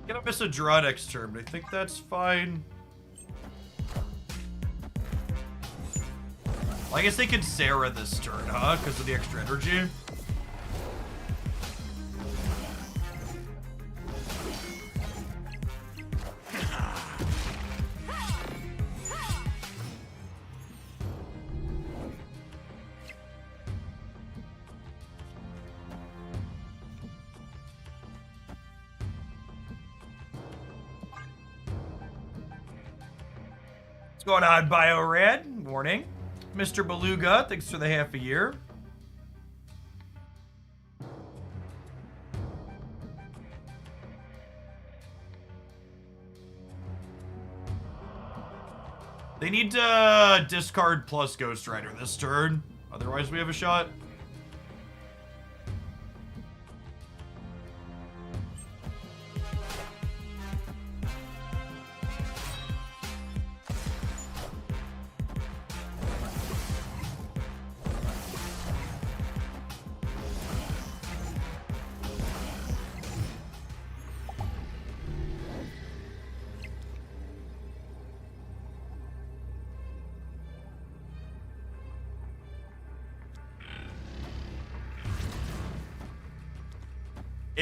Gonna miss a draw next turn, but I think that's fine. Well, I guess they could Sarah this turn, huh? Because of the extra energy. What's going on, BioRad? Morning. Mr. Beluga, thanks for the half a year. They need to discard plus Ghost Rider this turn. Otherwise, we have a shot.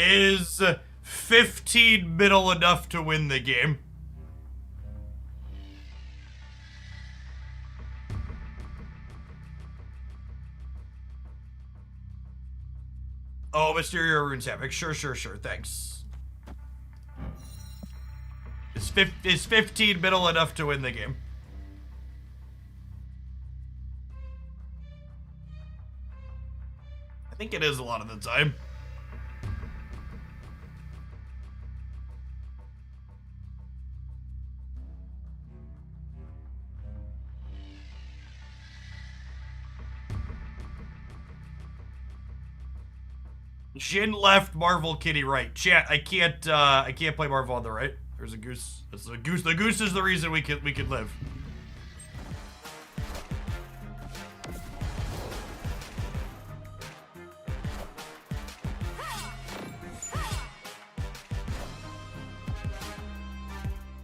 Is 15 middle enough to win the game? Oh, Mysterio Runes Havoc. Sure, thanks. Is 15 middle enough to win the game? I think it is a lot of the time. Jin left, Marvel Kitty right. Chat, I can't play Marvel on the right. There's a goose. That's a goose. The goose is the reason we could live.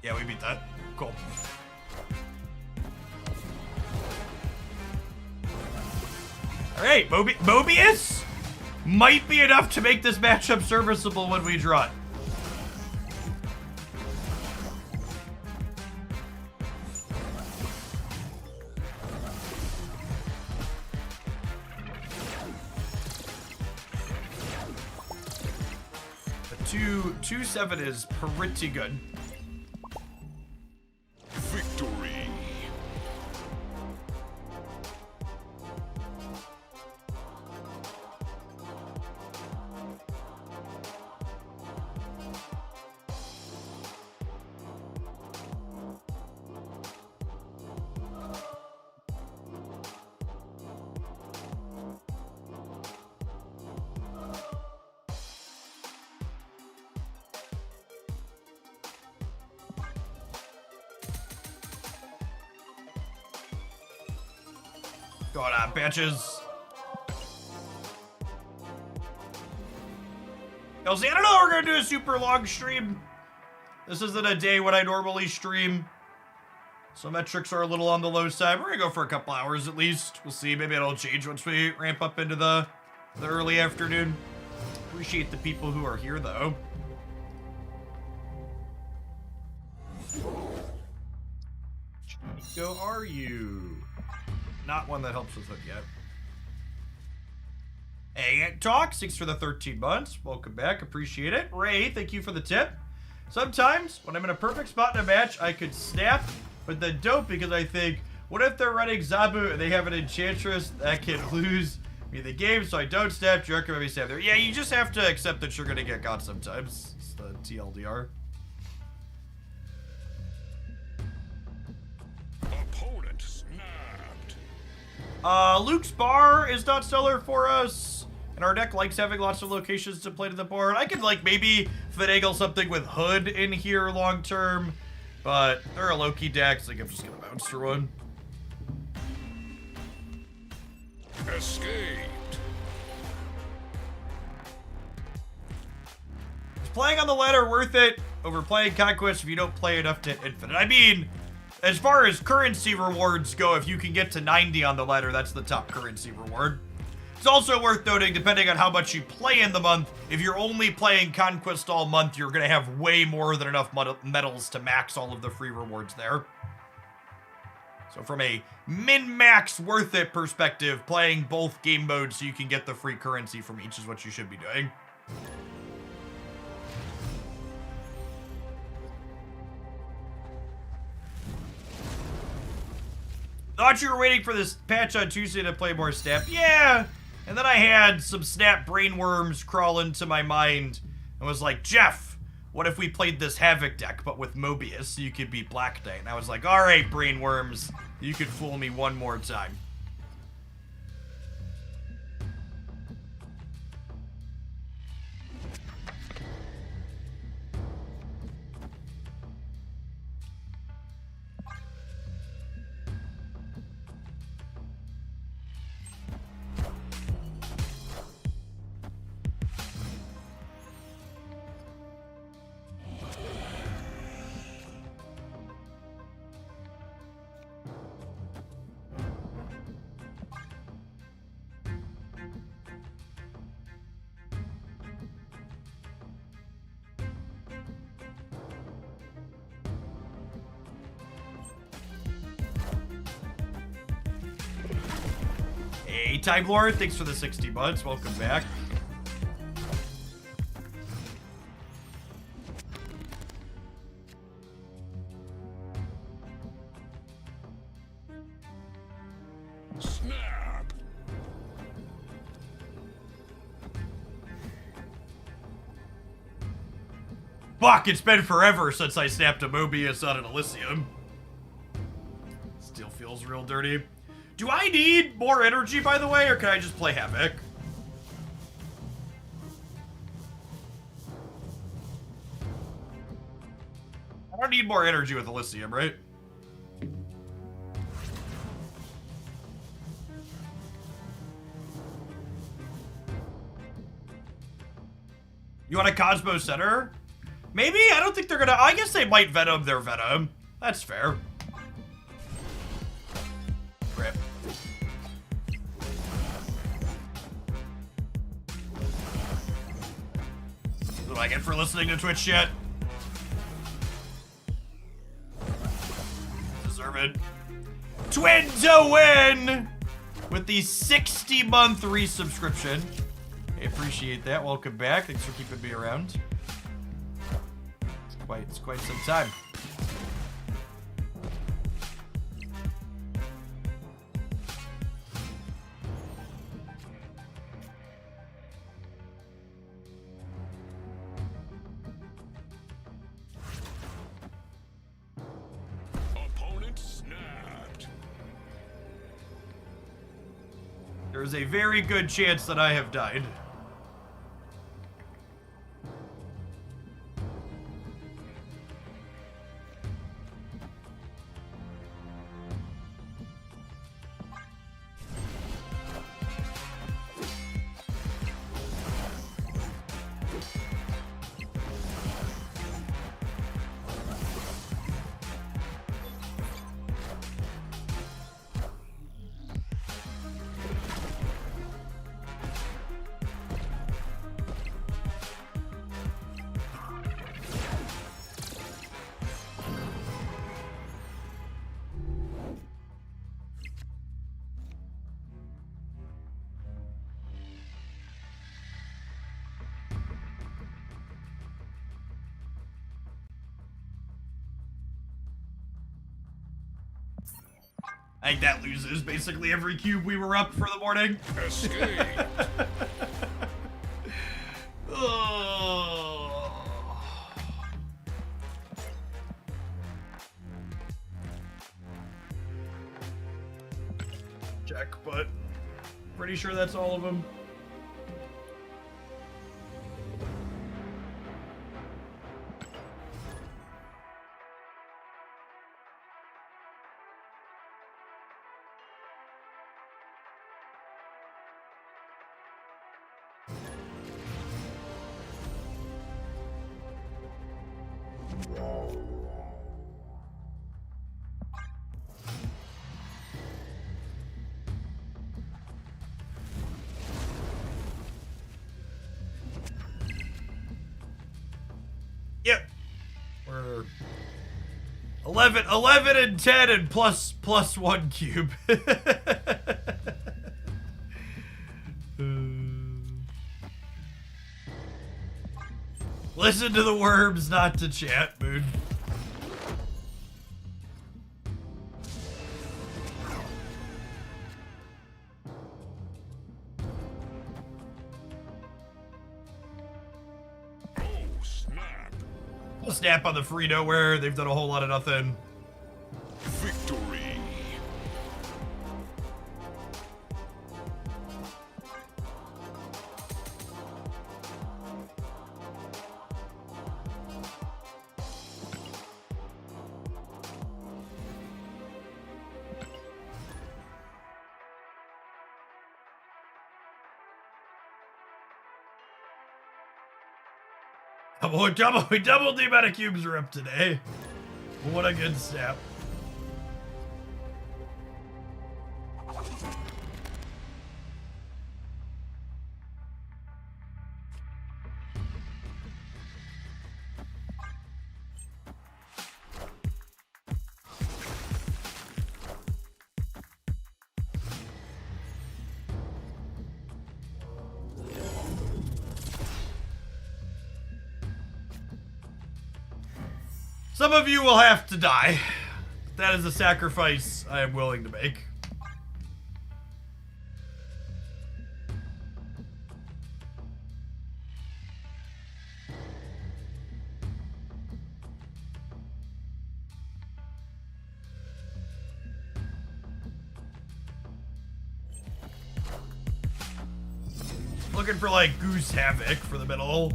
Yeah, we beat that. Cool. Alright, Mobius might be enough to make this matchup serviceable when we draw it. The 2-7 is pretty good. Victory. Going on, bitches. Yo, see, I don't know if we're gonna do a super long stream. This isn't a day when I normally stream. So metrics are a little on the low side. We're gonna go for a couple hours at least. We'll see. Maybe it'll change once we ramp up into the early afternoon. Appreciate the people who are here, though. Go, are you? Not one that helps with hood yet. Hey, Ant Talk, thanks for the 13 months. Welcome back, appreciate it. Ray, thank you for the tip. Sometimes, when I'm in a perfect spot in a match, I could snap, but then don't because I think, what if they're running Zabu and they have an Enchantress that can lose me the game, so I don't snap, jerk him, maybe snap there. Yeah, you just have to accept that you're gonna get got sometimes. It's the TLDR. Opponent snapped. Luke's Bar is not stellar for us. And our deck likes having lots of locations to play to the board. I could, like, maybe finagle something with Hood in here long term. But they're a Loki deck, so I think I'm just gonna bounce through one. Escaped. Is playing on the ladder worth it over playing Conquest if you don't play enough to infinite? I mean, as far as currency rewards go, if you can get to 90 on the ladder, that's the top currency reward. It's also worth noting, depending on how much you play in the month, if you're only playing Conquest all month, you're going to have way more than enough medals to max all of the free rewards there. So from a min-max worth it perspective, playing both game modes so you can get the free currency from each is what you should be doing. Thought you were waiting for this patch on Tuesday to play more Snap. Yeah! And then I had some Snap brainworms crawl into my mind and was like, Jeff, what if we played this Havoc deck, but with Mobius, so you could beat Black Knight? And I was like, alright, brainworms, you could fool me one more time. Hey, Time Lord, thanks for the 60 months. Welcome back. Snap. Fuck, it's been forever since I snapped a Mobius on an Elysium. Still feels real dirty. Do I need more energy, by the way, or can I just play Havoc? I don't need more energy with Elysium, right? You want a Cosmo Center? Maybe? I don't think they're gonna... I guess they might Venom their Venom. That's fair. Rip. What do I get for listening to Twitch yet? Deserve it. Twin to win! With the 60-month resubscription. I appreciate that. Welcome back. Thanks for keeping me around. It's quite some time. Opponent snapped. There is a very good chance that I have died. I think that loses basically every cube we were up for the morning. Escape. Oh. Check, but pretty sure that's all of them. Yep. We're 11 and 10 and plus 1 cube. Listen to the worms, not to chat, Moon. Oh, snap. We'll snap on the free nowhere. They've done a whole lot of nothing. Victory. We doubled the amount of cubes we're up today. What a good snap. Some of you will have to die. That is a sacrifice I am willing to make. Looking for like Goose Havoc for the middle.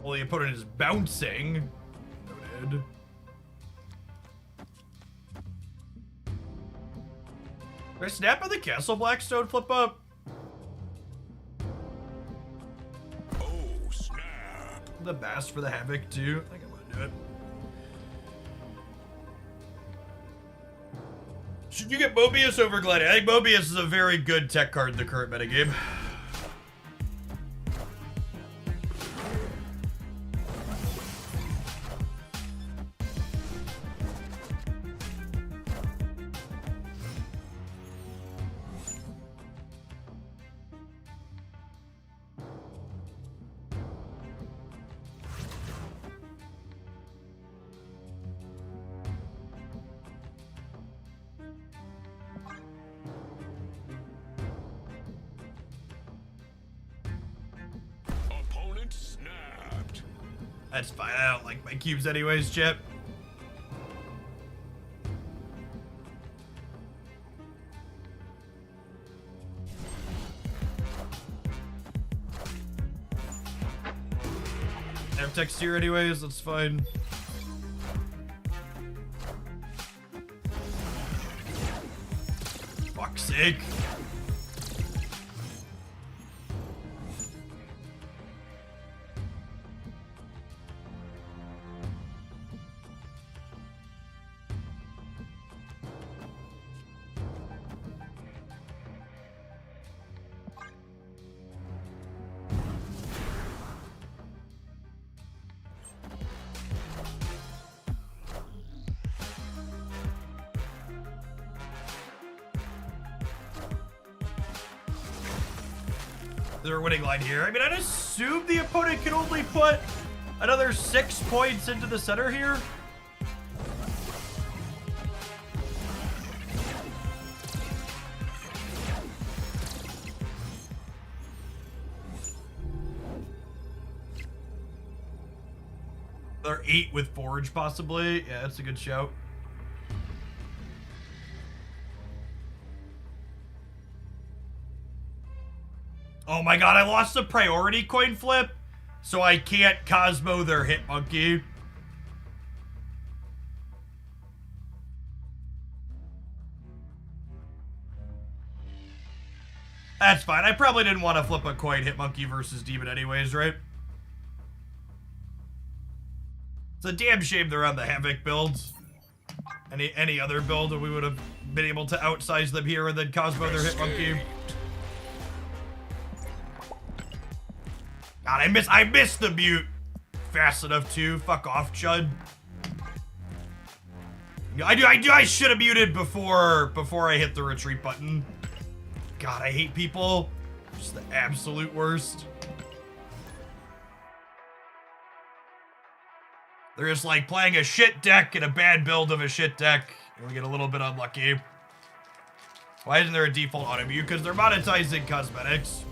Well, the opponent is bouncing. Noted. Did I snap on the Castle Blackstone flip up? Oh, snap. The Bass for the Havoc, too. I think I'm gonna do it. Should you get Mobius over Gladiator? I think Mobius is a very good tech card in the current metagame. Opponent snapped. That's fine. I don't like my cubes anyways, Chip. I have text here anyways, that's fine. Fuck's sake. Their winning line here. I mean, I'd assume the opponent can only put another 6 points into the center here. Another 8 with Forge, possibly. Yeah, that's a good shout. Oh my god, I lost the priority coin flip, so I can't Cosmo their Hit Monkey. That's fine. I probably didn't want to flip a coin Hit Monkey versus Demon anyways, right? It's a damn shame they're on the Havoc builds. Any other build, we would have been able to outsize them here and then Cosmo their Hit Monkey. God, I missed the mute fast enough too. Fuck off, Chud. I should have muted before I hit the retreat button. God, I hate people. Just the absolute worst. They're just like playing a shit deck and a bad build of a shit deck, and we get a little bit unlucky. Why isn't there a default auto mute? Because they're monetizing cosmetics.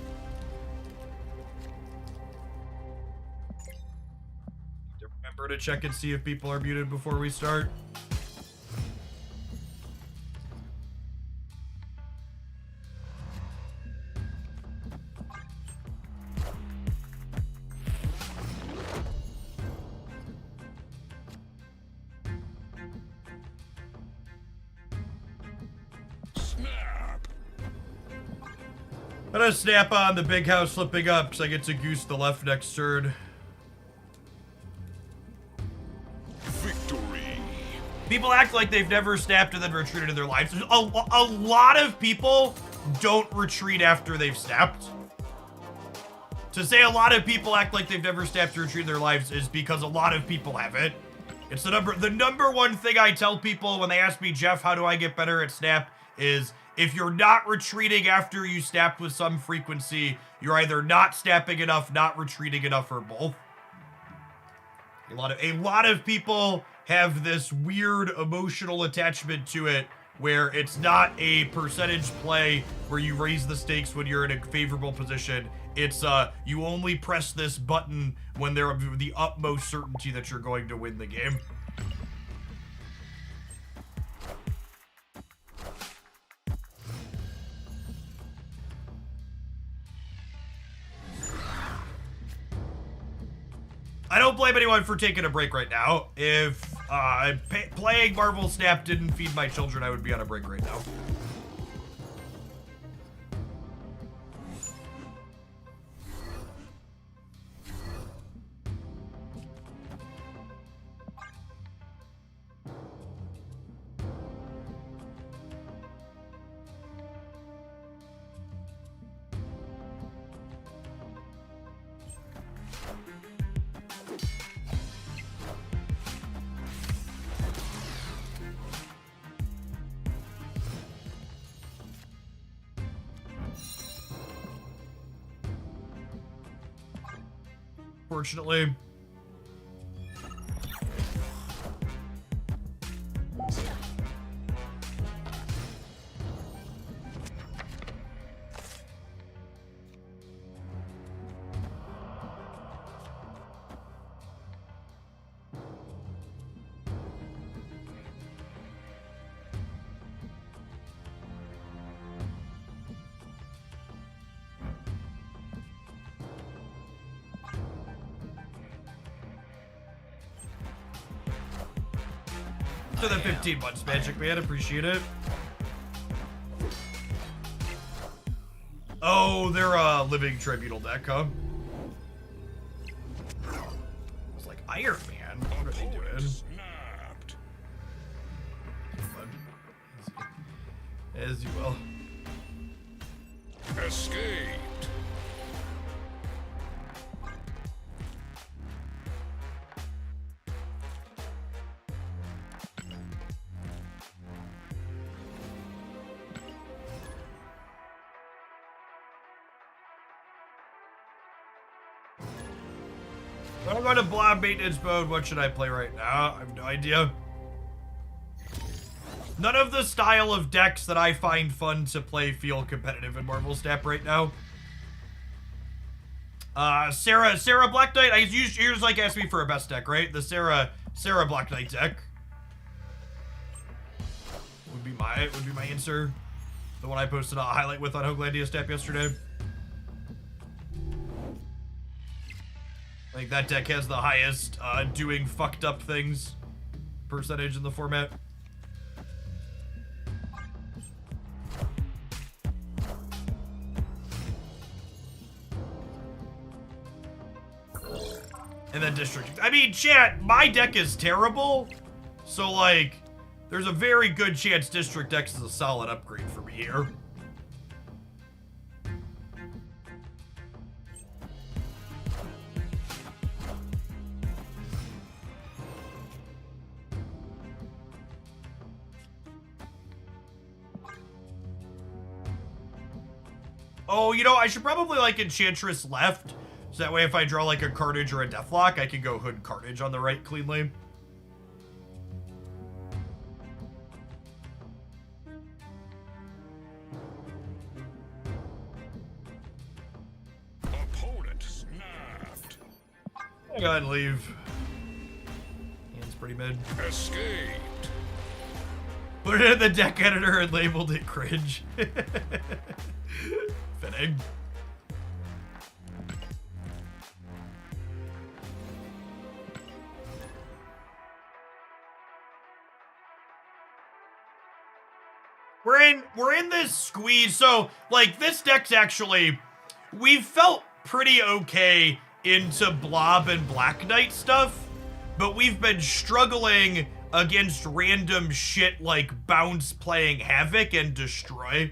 Remember to check and see if people are muted before we start. I'm gonna snap on the big house flipping up because I get to goose the left next turn. Victory. People act like they've never snapped and then retreated in their lives. There's a lot of people don't retreat after they've snapped. To say a lot of people act like they've never snapped or retreated in their lives is because a lot of people haven't. It's the number one thing I tell people when they ask me, Jeff, how do I get better at snap, is if you're not retreating after you snapped with some frequency, you're either not snapping enough, not retreating enough, or both. A lot of people have this weird emotional attachment to it where it's not a percentage play where you raise the stakes when you're in a favorable position. It's you only press this button when they're the utmost certainty that you're going to win the game. I don't blame anyone for taking a break right now. If playing Marvel Snap didn't feed my children, I would be on a break right now. Fortunately. For the 15 months, Magic Man, appreciate it. Oh, they're a living tribunal deck, huh? It's like Iron Man. What are they doing? Snapped. As you will. Escaped. I'm going to blob maintenance mode. What should I play right now? I have no idea. None of the style of decks that I find fun to play feel competitive in Marvel Snap right now. Sarah Black Knight. You just like asked me for a best deck, right? The Sarah Black Knight deck would be my answer. The one I posted a highlight with on Hoaglandia Snap yesterday. I think that deck has the highest doing fucked up things percentage in the format. And then district. I mean, chat, my deck is terrible. So, like, there's a very good chance District X is a solid upgrade for me here. Oh, you know, I should probably, like, Enchantress left. So that way if I draw, like, a Carnage or a Deathlock, I can go Hood Carnage on the right cleanly. Opponent snapped. Go ahead and leave. Hand's pretty mid. Escaped. Put it in the deck editor and labeled it cringe. Fitting. We're in this squeeze. So, like, this deck's actually, we've felt pretty okay into Blob and Black Knight stuff, but we've been struggling against random shit like Bounce playing Havoc and Destroy.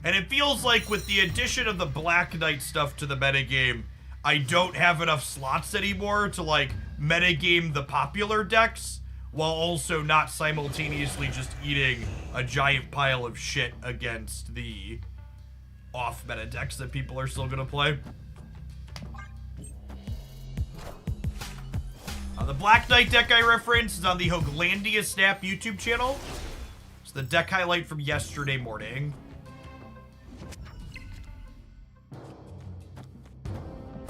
And it feels like with the addition of the Black Knight stuff to the metagame, I don't have enough slots anymore to, like, metagame the popular decks, while also not simultaneously just eating a giant pile of shit against the off-meta decks that people are still gonna play. The Black Knight deck I referenced is on the Hoaglandia Snap YouTube channel. It's the deck highlight from yesterday morning.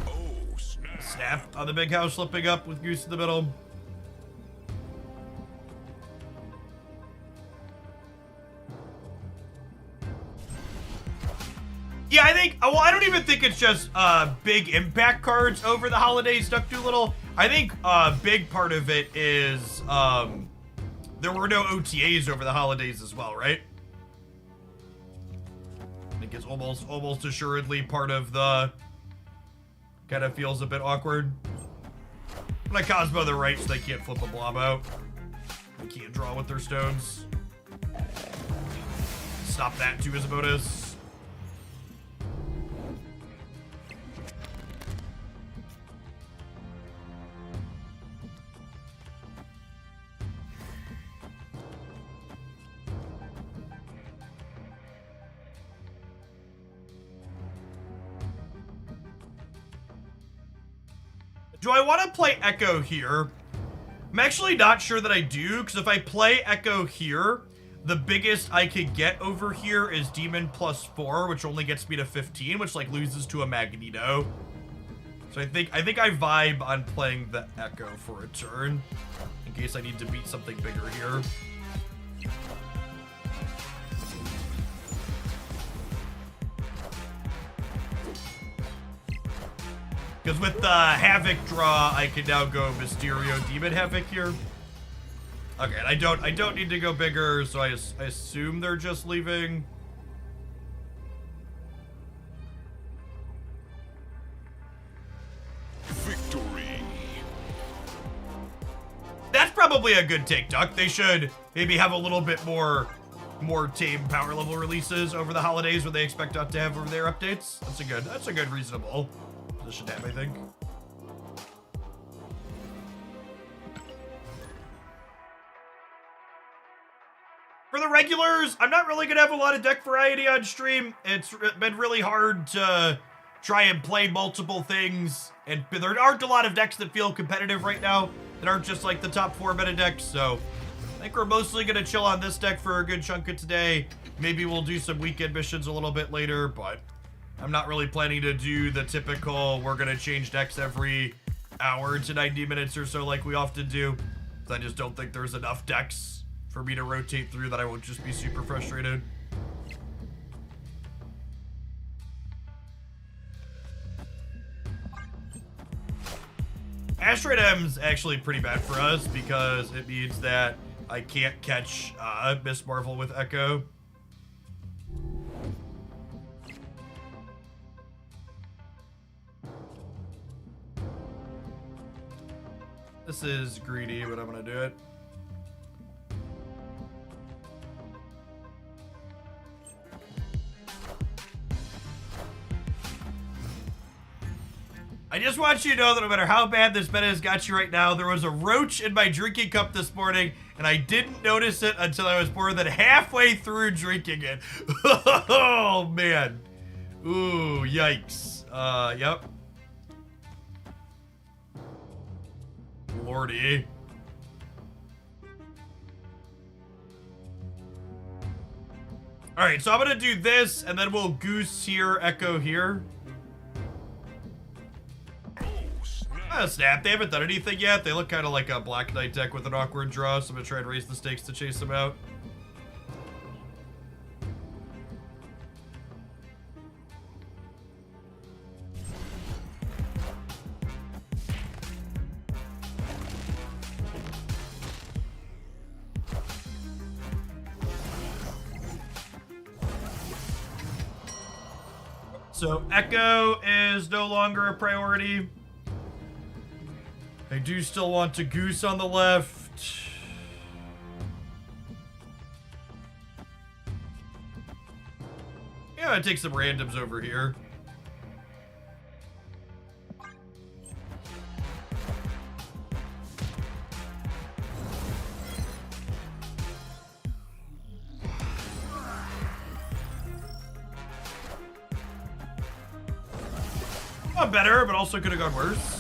Oh, snap. Snap on the big house slipping up with Goose in the middle. Yeah, I think, well, I don't even think it's just big impact cards over the holidays, Duck Doolittle. I think a big part of it is there were no OTAs over the holidays as well, right? I think it's almost assuredly part of the, kind of feels a bit awkward. When I Cosmo the right, so they can't flip a blob out. They can't draw with their stones. Stop that too as a bonus. Do I want to play Echo here? I'm actually not sure that I do, because if I play Echo here, the biggest I could get over here is Demon +4, which only gets me to 15, which, like, loses to a Magneto. So I think I vibe on playing the Echo for a turn, in case I need to beat something bigger here. Because with the Havoc draw, I can now go Mysterio Demon Havoc here. Okay, and I don't need to go bigger, so I assume they're just leaving. Victory. That's probably a good take, Duck. They should maybe have a little bit more tame power level releases over the holidays where they expect us to have over their updates. That's a good reasonable position to have, I think. For the regulars, I'm not really gonna have a lot of deck variety on stream. It's been really hard to try and play multiple things. And there aren't a lot of decks that feel competitive right now that aren't just like the top 4 meta decks. So I think we're mostly going to chill on this deck for a good chunk of today. Maybe we'll do some weekend missions a little bit later, but I'm not really planning to do the typical we're going to change decks every hour to 90 minutes or so like we often do. I just don't think there's enough decks for me to rotate through that I won't just be super frustrated. Asteroid M's actually pretty bad for us because it means that I can't catch Miss Marvel with Echo. This is greedy, but I'm gonna do it. I just want you to know that no matter how bad this meta has got you right now, there was a roach in my drinking cup this morning, and I didn't notice it until I was more than halfway through drinking it. Oh, man. Ooh, yikes. Yep. Lordy. Alright, so I'm gonna do this, and then we'll Goose here, Echo here. Snap, they haven't done anything yet. They look kind of like a Black Knight deck with an awkward draw, so I'm gonna try and raise the stakes to chase them out. So Echo is no longer a priority. I do still want to Goose on the left. Yeah, I take some randoms over here. Not better, but also could have gone worse.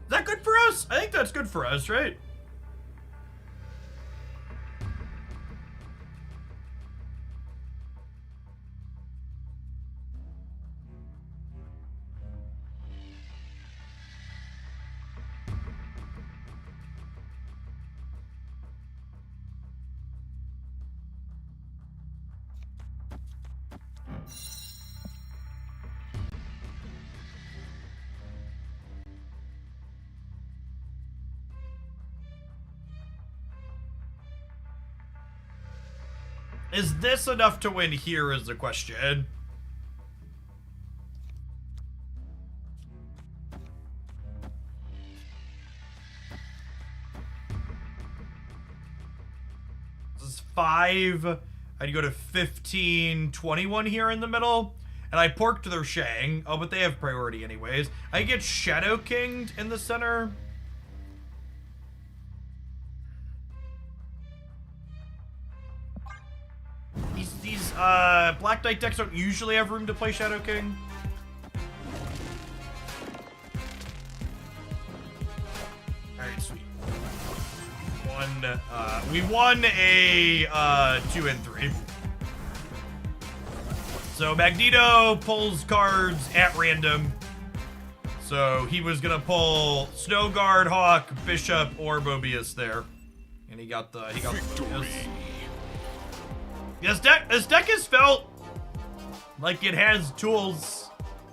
Is that good for us? I think that's good for us, right? Is this enough to win here is the question. This is 5. I'd go to 15, 21 here in the middle. And I porked their Shang. Oh, but they have priority anyways. I get Shadow Kinged in the center. These Black Knight decks don't usually have room to play Shadow King. Alright, sweet. We won a 2 and 3. So Magneto pulls cards at random. So he was gonna pull Snow Guard, Hawk, Bishop, or Mobius there. And he got the Mobius. This deck has felt like it has tools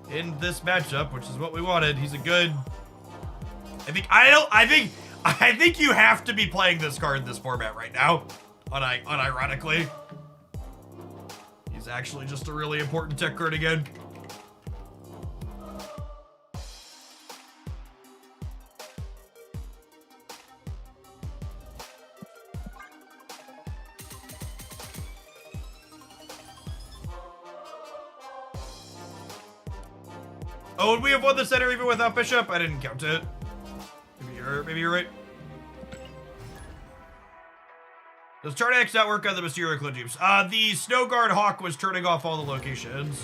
in this matchup, which is what we wanted. He's a good. I think you have to be playing this card in this format right now. Unironically, he's actually just a really important tech card again. Oh, would we have won the center even without Bishop? I didn't count it. Maybe you're right. Does Tarnax not work on the Mysterio Clingiums? The Snowguard Hawk was turning off all the locations.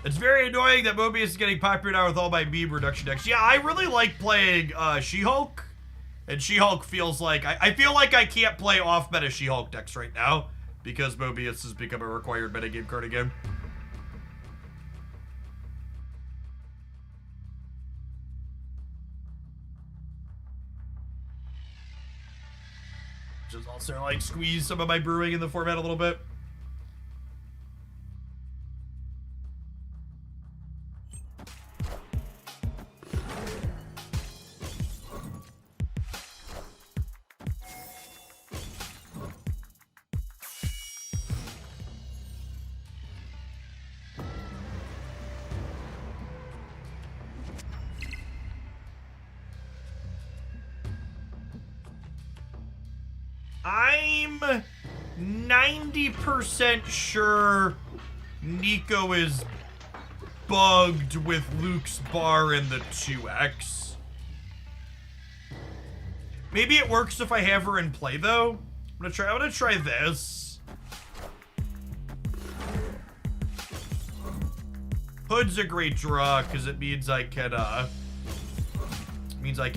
It's very annoying that Mobius is getting popular now with all my meme reduction decks. Yeah, I really like playing She-Hulk. And She-Hulk feels like... I feel like I can't play off-meta She-Hulk decks right now because Mobius has become a required metagame card again. Which is also like squeeze some of my brewing in the format a little bit. I'm 90% sure Nico is bugged with Luke's bar in the 2x. Maybe it works if I have her in play though. I'm gonna try this. Hood's a great draw because it means I can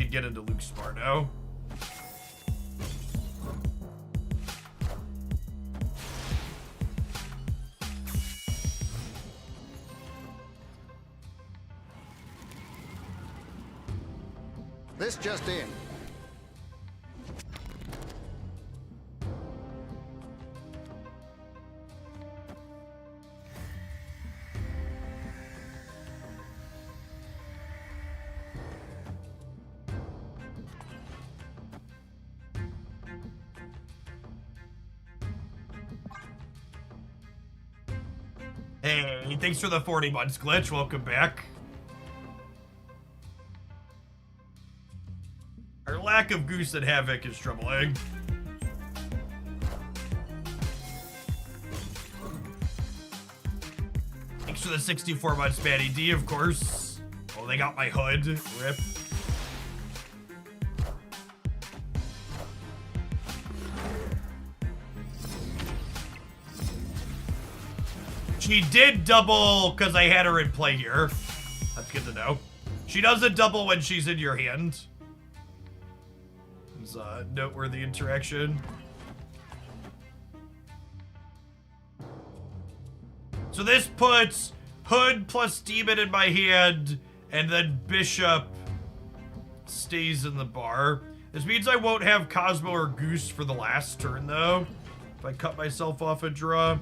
get into Luke's bar now. This just in. Hey, thanks for the 40 months, Glitch. Welcome back. Our lack of Goose and Havoc is troubling. Thanks for the 64 months, Matty D, of course. Oh, they got my hood. Rip. She did double because I had her in play here. That's good to know. She doesn't double when she's in your hand. It's a noteworthy interaction. So this puts Hood plus Demon in my hand, and then Bishop stays in the bar. This means I won't have Cosmo or Goose for the last turn, though, if I cut myself off a draw.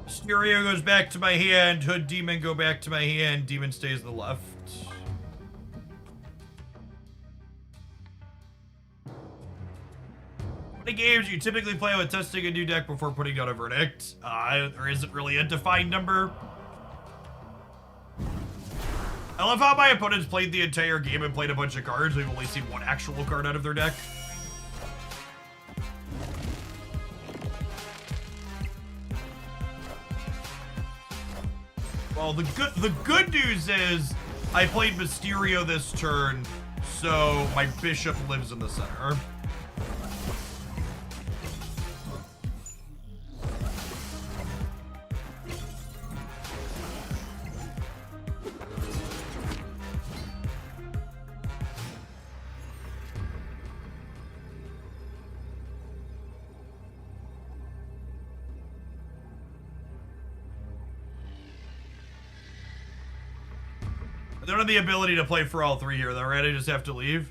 Mysterio goes back to my hand. Hood Demon go back to my hand. Demon stays to the left. How many games do you typically play with testing a new deck before putting down a verdict? There isn't really a defined number. I love how my opponents played the entire game and played a bunch of cards. We've only seen one actual card out of their deck. Well, the good news is I played Mysterio this turn, so my Bishop lives in the center. don't have the ability to play for all three here, though, right? I just have to leave.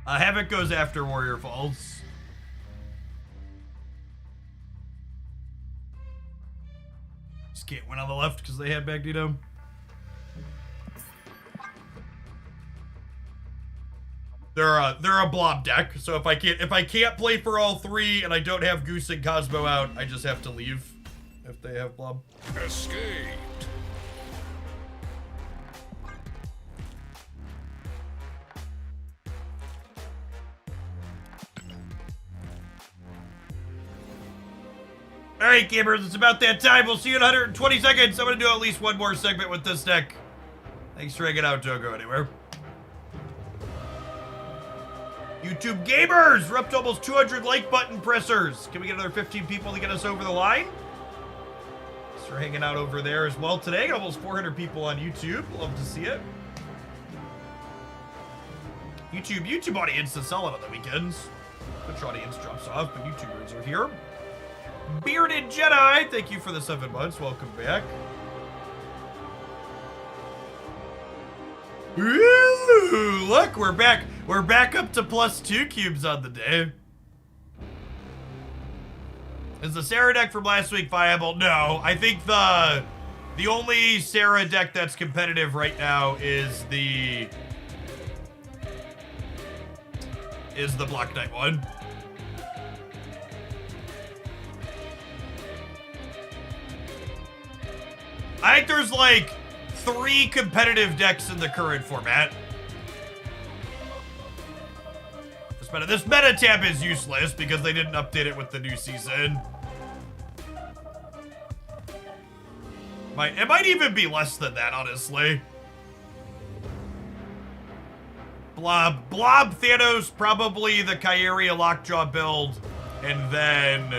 Havoc goes after Warrior Falls. Just can't win on the left because they had Magneto. They're a blob deck, so if I can't play for all three and I don't have Goose and Cosmo out, I just have to leave if they have blob. Escaped. Alright, gamers, it's about that time. We'll see you in 120 seconds. I'm gonna do at least one more segment with this deck. Thanks for hanging out. Don't go anywhere. YouTube gamers, we're up to almost 200 like button pressers. Can we get another 15 people to get us over the line? Thanks for hanging out over there as well today. Got almost 400 people on YouTube. Love to see it. YouTube audience is solid on the weekends. Twitch audience drops off, but YouTubers are here. Bearded Jedi, thank you for the 7 months. Welcome back. Ooh, look, we're back. We're back up to +2 cubes on the day. Is the Sarah deck from last week viable? No, I think the only Sarah deck that's competitive right now is the Black Knight one. I think there's like 3 competitive decks in the current format. This meta tab is useless because they didn't update it with the new season. It might even be less than that, honestly. Blob, Thanos, probably the Kyria Lockjaw build, and then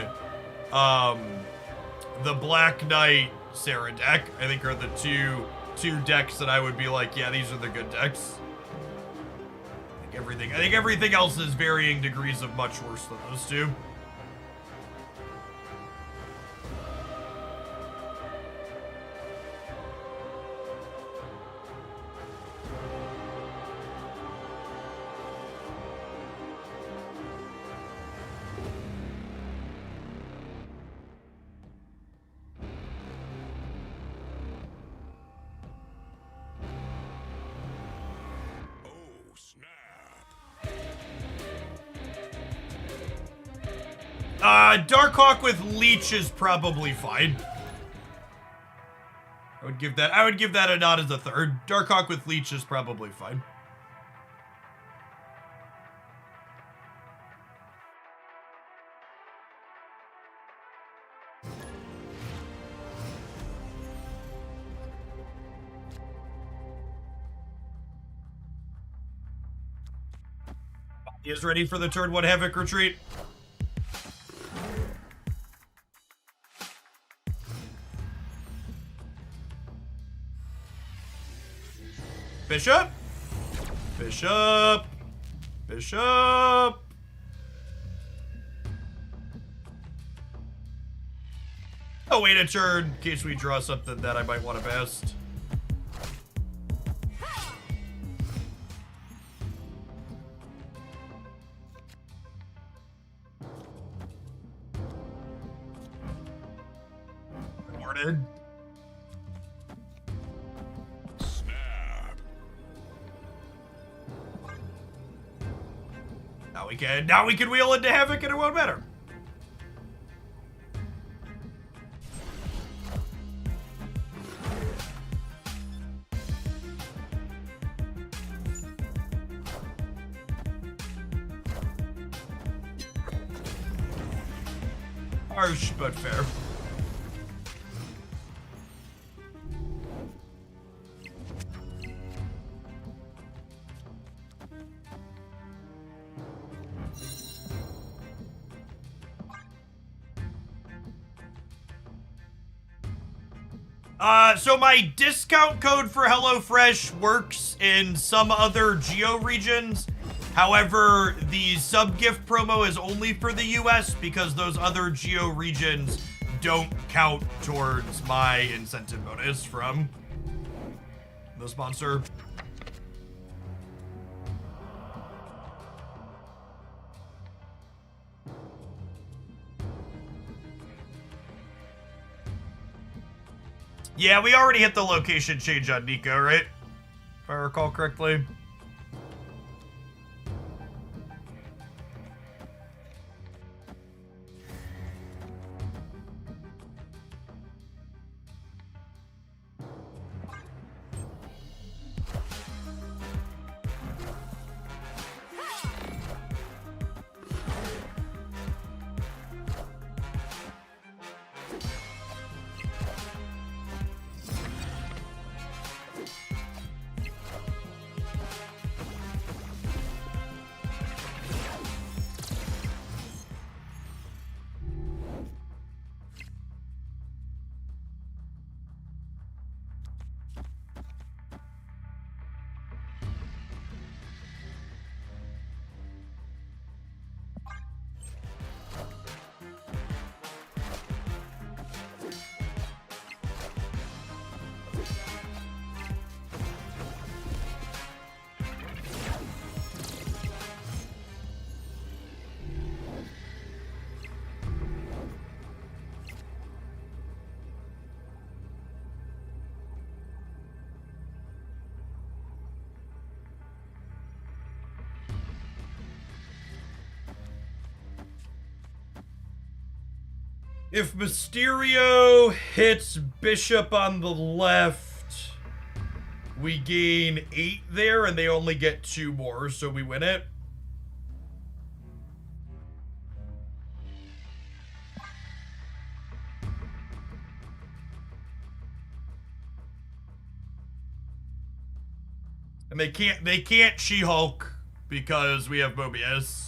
the Black Knight Sarah deck, I think, are the two decks that I would be like, yeah, these are the good decks. I think everything else is varying degrees of much worse than those two. Darkhawk with Leech is probably fine. I would give that a nod as a third. Darkhawk with Leech is probably fine. He is ready for the turn 1 Havoc retreat. Bishop. Bishop. Bishop. Oh, wait a turn in case we draw something that I might want to best. Rewarded. Now we can wheel into Havoc and it won't matter. Harsh, but fair. So my discount code for HelloFresh works in some other geo regions. However, the sub-gift promo is only for the US because those other geo regions don't count towards my incentive bonus from this monster. Yeah, we already hit the location change on Nico, right? If I recall correctly. If Mysterio hits Bishop on the left, we gain 8 there, and they only get 2 more, so we win it. And they can't She-Hulk because we have Mobius.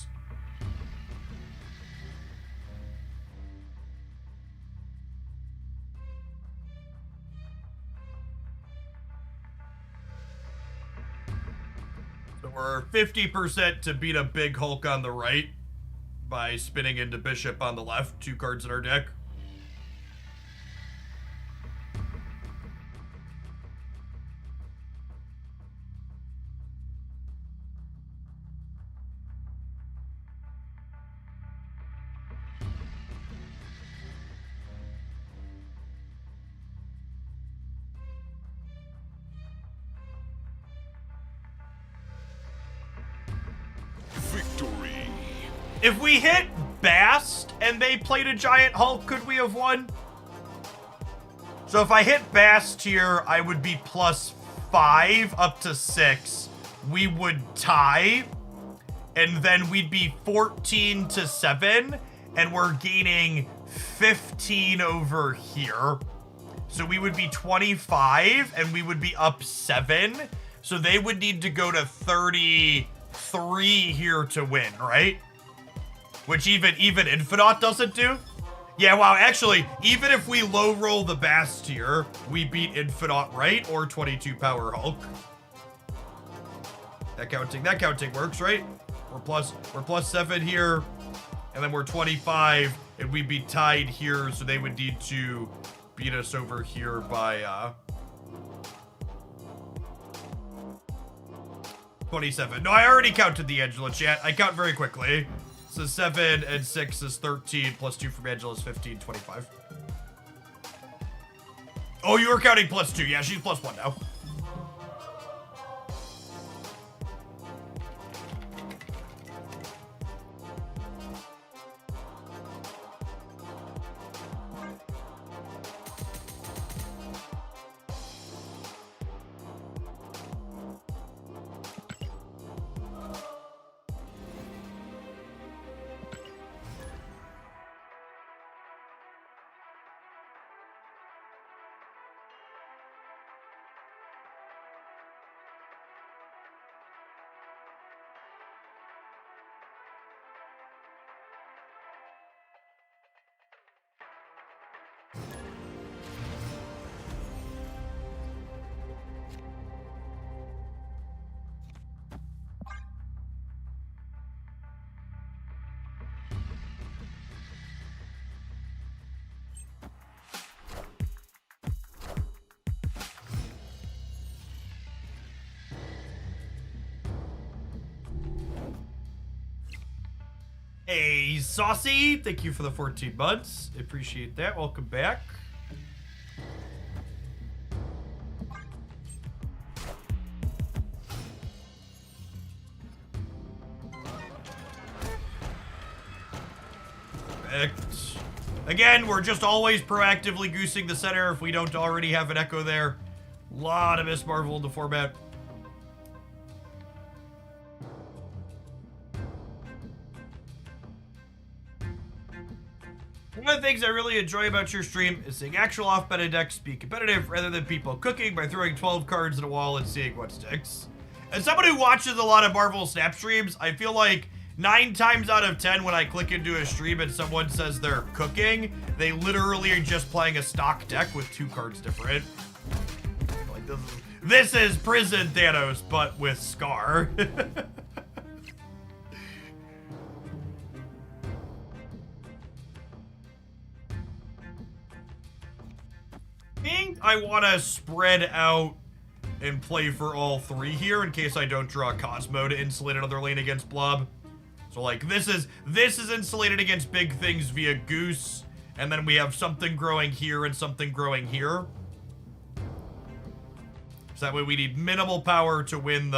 We're 50% to beat a big Hulk on the right by spinning into Bishop on the left. 2 cards in our deck. Victory. If we hit Bast and they played a giant Hulk, could we have won? So if I hit Bast here, I would be +5 up to 6. We would tie, and then we'd be 14 to 7, and we're gaining 15 over here. So we would be 25, and we would be up 7. So they would need to go to 33 here to win, right? Which even Infinite doesn't do? Yeah, wow, actually, even if we low roll the Bast here, we beat Infinite, right? Or 22 power Hulk. That counting works, right? We're plus 7 here, and then we're 25, and we'd be tied here, so they would need to beat us over here by 27. No, I already counted the Angela chat. I count very quickly. So 7 and 6 is 13, plus 2 from Angela is 15, 25. Oh, you were counting +2. Yeah, she's +1 now. Hey, Saucy, thank you for the 14 months. Appreciate that. Welcome back. Perfect. Again, we're just always proactively goosing the center if we don't already have an echo there. A lot of Miss Marvel in the format. One of the things I really enjoy about your stream is seeing actual off-meta decks be competitive rather than people cooking by throwing 12 cards at a wall and seeing what sticks. As someone who watches a lot of Marvel Snap streams, I feel like 9 times out of 10 when I click into a stream and someone says they're cooking, they literally are just playing a stock deck with 2 cards different. Like, this is Prison Thanos, but with Scar. I think I want to spread out and play for all 3 here in case I don't draw Cosmo to insulate another lane against Blob. So like this is insulated against big things via Goose, and then we have something growing here and something growing here. So that way we need minimal power to win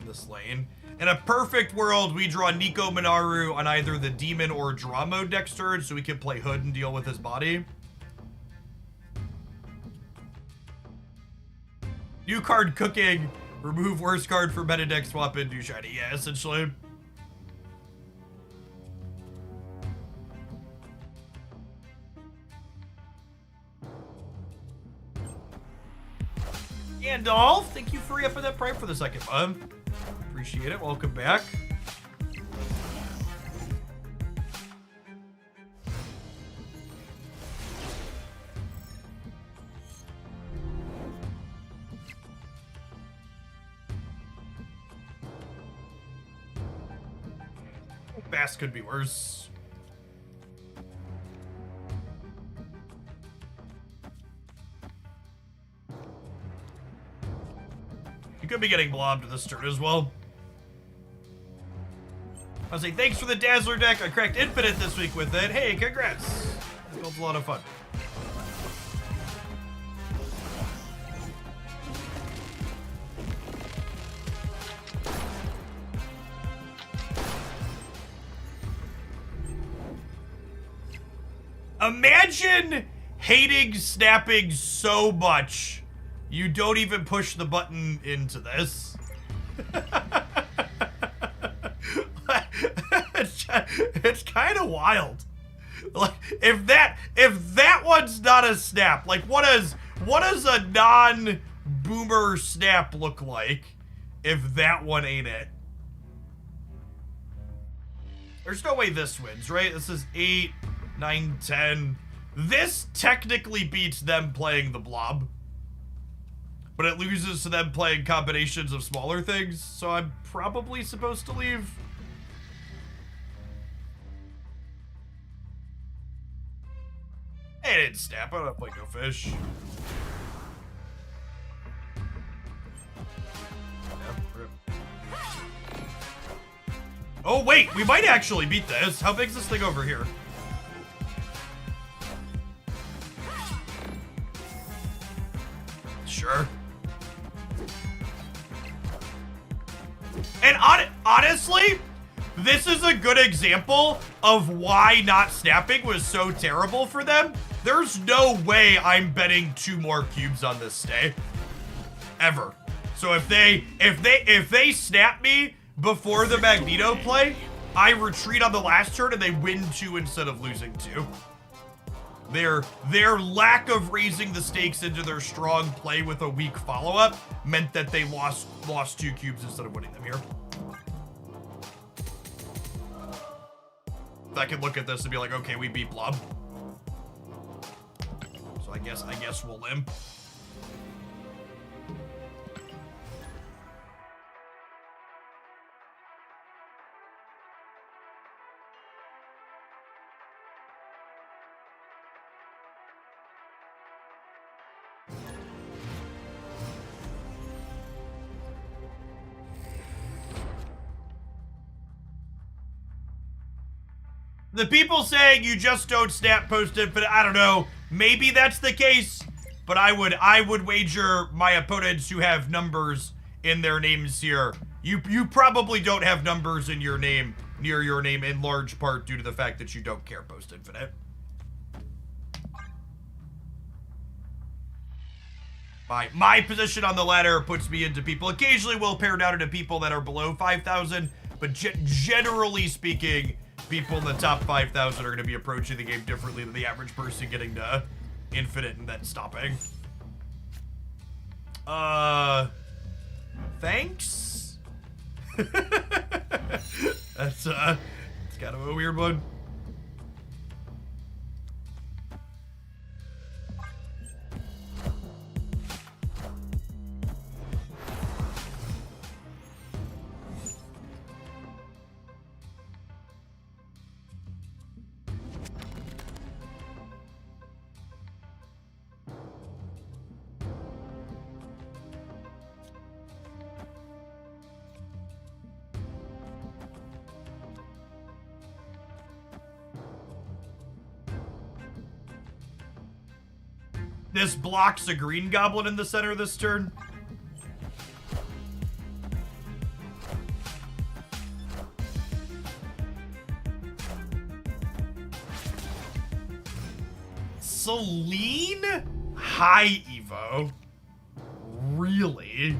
this lane. In a perfect world, we draw Nico Minaru on either the Demon or Draw mode next turn, so we can play Hood and deal with his body. New card cooking. Remove worst card for meta deck, swap in, do shiny. Yeah, essentially. Gandalf, thank you for re-upping that prime for the second month. Appreciate it. Welcome back. Bass could be worse. You could be getting blobbed this turn as well. I was like, thanks for the Dazzler deck. I cracked Infinite this week with it. Hey, congrats. That was a lot of fun. Imagine hating snapping so much you don't even push the button into this. It's kind of wild. Like if that one's not a snap, like what does a non-boomer snap look like if that one ain't it? There's no way this wins, right? This is 8, 9, 10. This technically beats them playing the blob, but it loses to them playing combinations of smaller things, so I'm probably supposed to leave. It didn't snap. I don't play no fish. Oh wait, we might actually beat this. How big's this thing over here? Sure. And honestly, this is a good example of why not snapping was so terrible for them. There's no way I'm betting 2 more cubes on this stay. Ever. So if they snap me before the Magneto play, I retreat on the last turn and they win 2 instead of losing 2. Their lack of raising the stakes into their strong play with a weak follow-up meant that they lost 2 cubes instead of winning them here. I can look at this and be like, okay, we beat Blob. So I guess we'll limp. The people saying you just don't snap post infinite, I don't know. Maybe that's the case, but I would wager my opponents who have numbers in their names here. You probably don't have numbers in your name, near your name, in large part due to the fact that you don't care post infinite. My position on the ladder puts me into people. Occasionally we'll pair down into people that are below 5,000, but generally speaking, people in the top 5,000 are going to be approaching the game differently than the average person getting to infinite and then stopping. Thanks? It's kind of a weird one. This blocks a green goblin in the center this turn. Celine? High Evo? Really?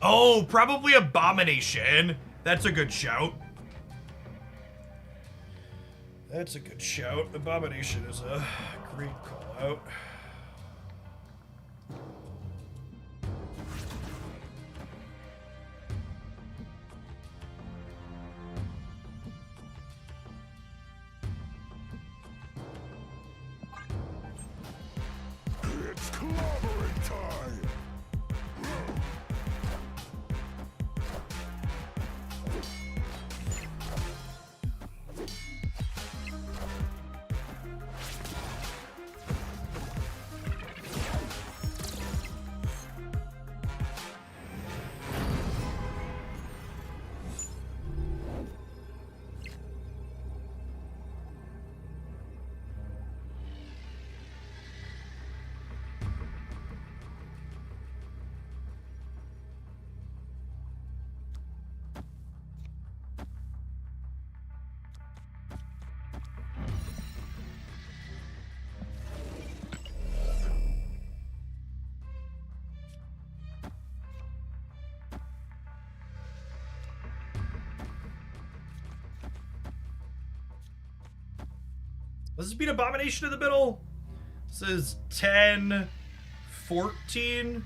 Oh, probably Abomination. That's a good shout. That's a good shout. Abomination is a great call out. It's clobbering time. Let's beat Abomination in the middle. This is 10, 14.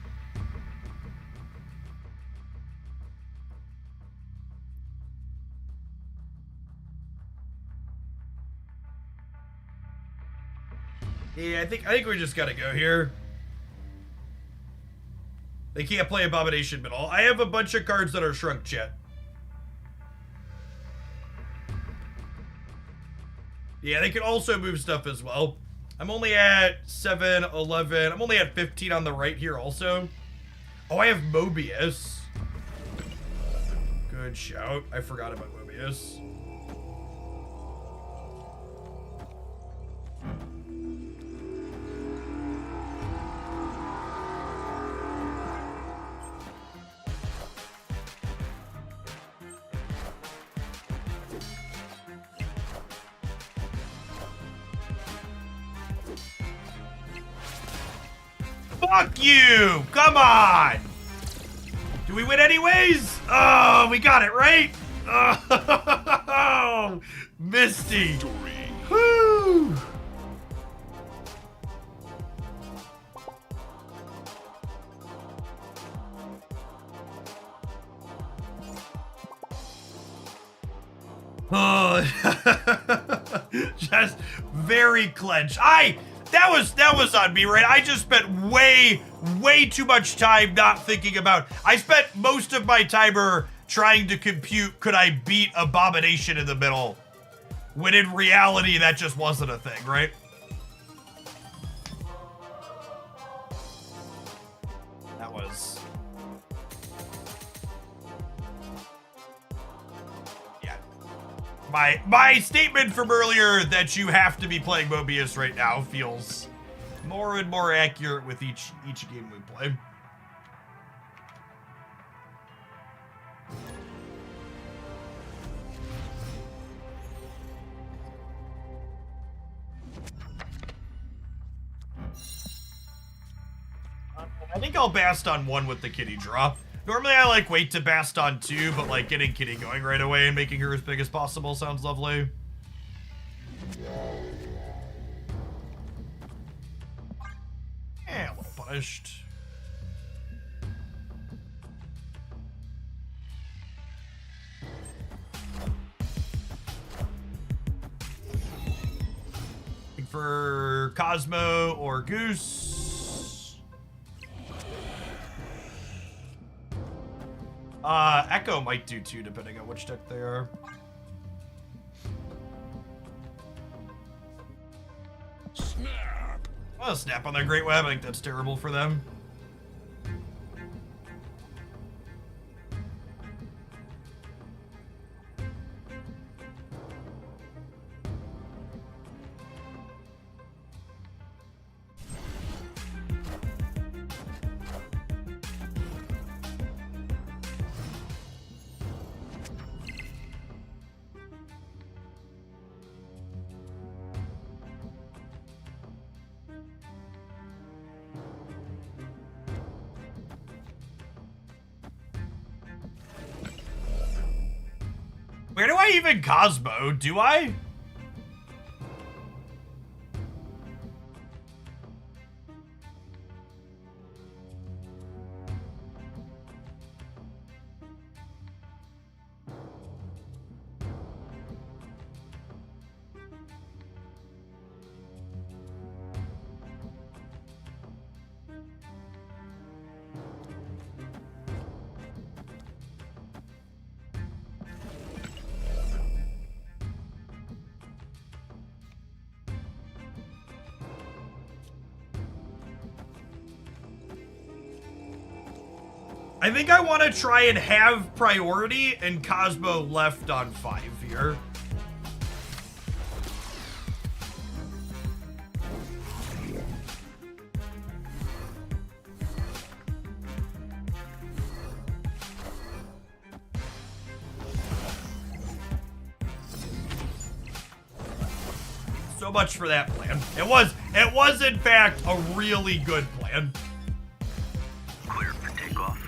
Yeah, I think we just gotta go here. They can't play Abomination middle. I have a bunch of cards that are shrunk, chat. Yeah, they can also move stuff as well. I'm only at 7, 11. I'm only at 15 on the right here also. Oh, I have Mobius. Good shout. I forgot about Mobius. Fuck you! Come on! Do we win anyways? Oh, we got it, right? Oh, Misty. Woo! Oh. Just very clenched. That was on me, right? I just spent way too much time not thinking about. I spent most of my timer trying to compute, could I beat Abomination in the middle? When in reality, that just wasn't a thing, right? That was... Yeah. My statement from earlier that you have to be playing Mobius right now feels more and more accurate with each game we play. I think I'll bast on 1 with the kitty draw. Normally I like wait to bast on 2, but like getting kitty going right away and making her as big as possible sounds lovely. Yeah, a little punished. Looking for Cosmo or Goose. Echo might do 2 depending on which deck they are. Snap. Well, snap on their Great Web. I think that's terrible for them. Where do I even Cosmo? Do I? I think I want to try and have priority and Cosmo left on 5 here. So much for that plan. It was in fact a really good plan. Clear for takeoff.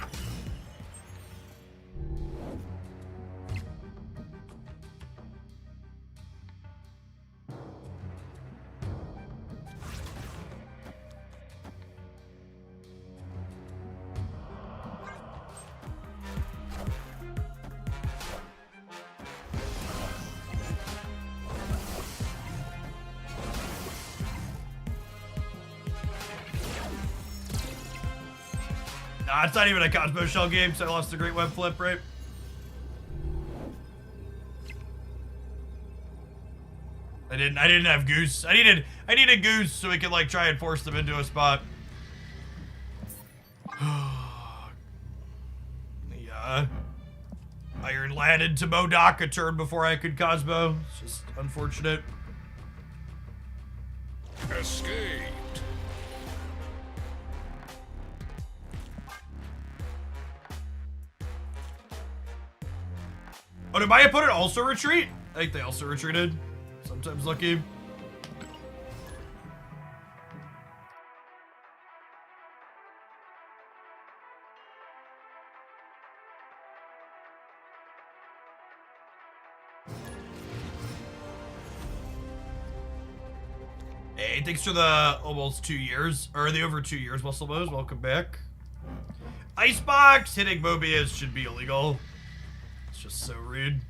Nah, it's not even a Cosmo Shell game, so I lost the Great Web Flip, right? I didn't have Goose. I needed Goose so we could like try and force them into a spot. Yeah. Iron landed to Modok a turn before I could Cosmo. It's just unfortunate. Escaped. Oh, did my opponent also retreat? I think they also retreated. Sometimes lucky. Hey, thanks for the almost 2 years, or the over 2 years, Muscle Moes. Welcome back. Icebox! Hitting Mobius should be illegal. It's just so rude.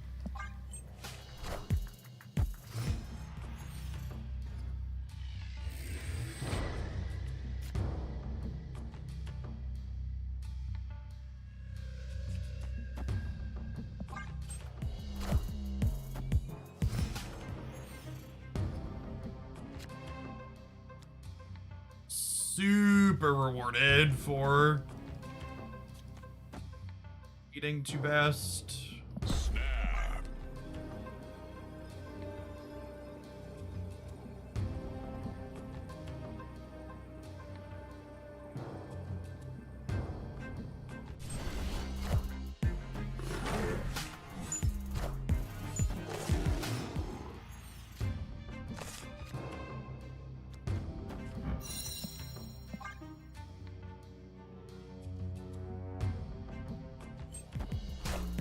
super rewarded for eating to best. Snap.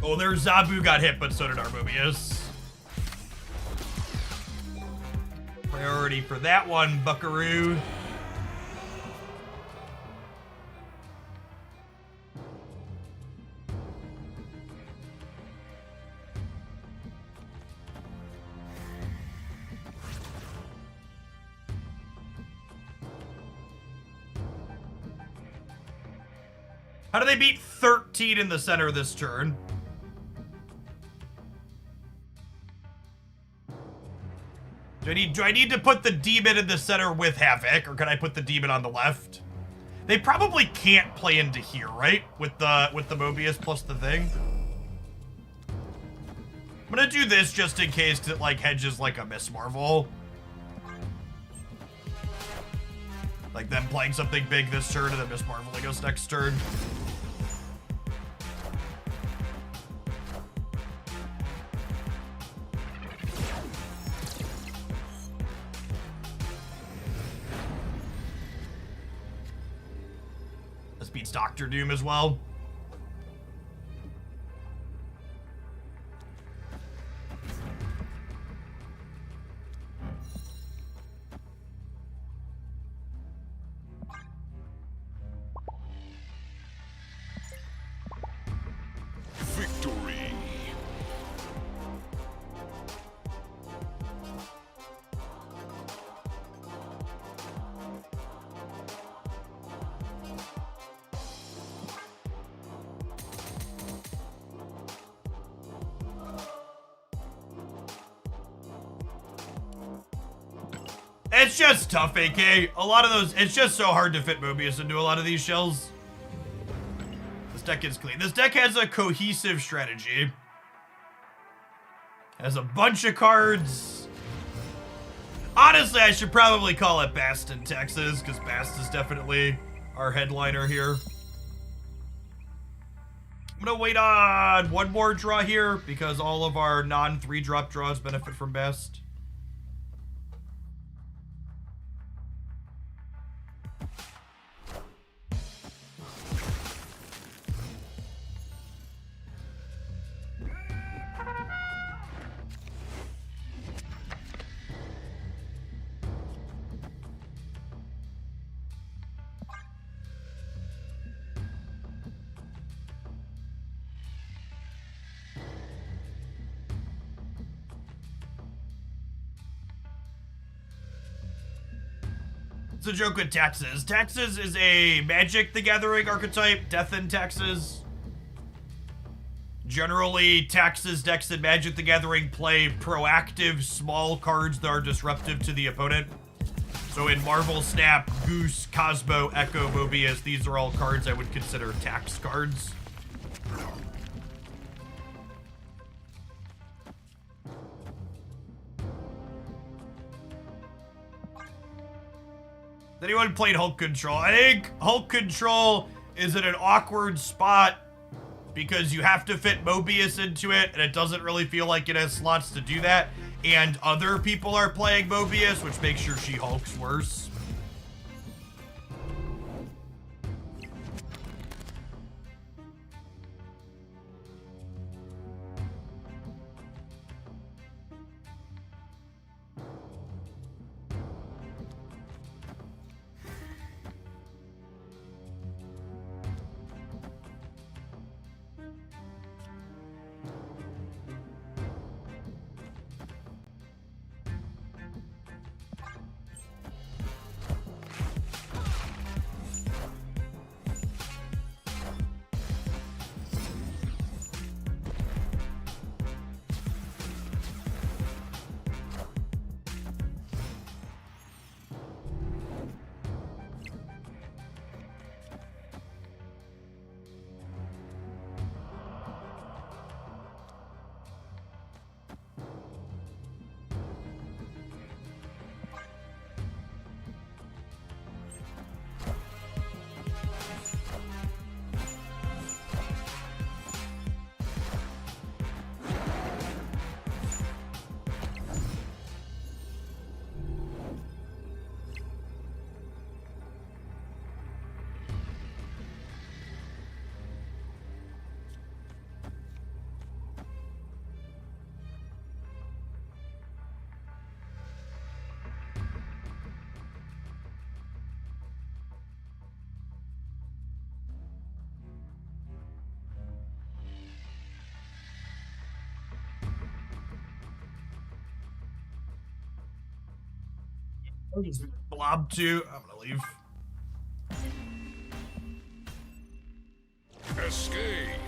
Oh, their Zabu got hit, but so did our Mobius. Priority for that one, Buckaroo. How do they beat 13 in the center this turn? Do I need to put the demon in the center with Havoc, or can I put the demon on the left? They probably can't play into here, right? With the Mobius plus the thing. I'm gonna do this just in case, cause it like hedges like a Miss Marvel. Like them playing something big this turn and then Miss Marvel goes next turn. This beats Doctor Doom as well. Victory. It's just tough, AK. A lot of those, it's just so hard to fit Mobius into a lot of these shells. This deck is clean. This deck has a cohesive strategy. Has a bunch of cards. Honestly, I should probably call it Bast in Texas, because Bast is definitely our headliner here. I'm gonna wait on one more draw here, because all of our non-3-drop draws benefit from Bast. It's a joke with Taxes. Taxes is a Magic the Gathering archetype, Death in Taxes. Generally, Taxes decks in Magic the Gathering play proactive, small cards that are disruptive to the opponent. So in Marvel Snap, Goose, Cosmo, Echo, Mobius, these are all cards I would consider tax cards. Anyone played Hulk Control? I think Hulk Control is in an awkward spot because you have to fit Mobius into it, and it doesn't really feel like it has slots to do that. And other people are playing Mobius, which makes your She-Hulks worse. Blob 2. I'm gonna leave. Escaped.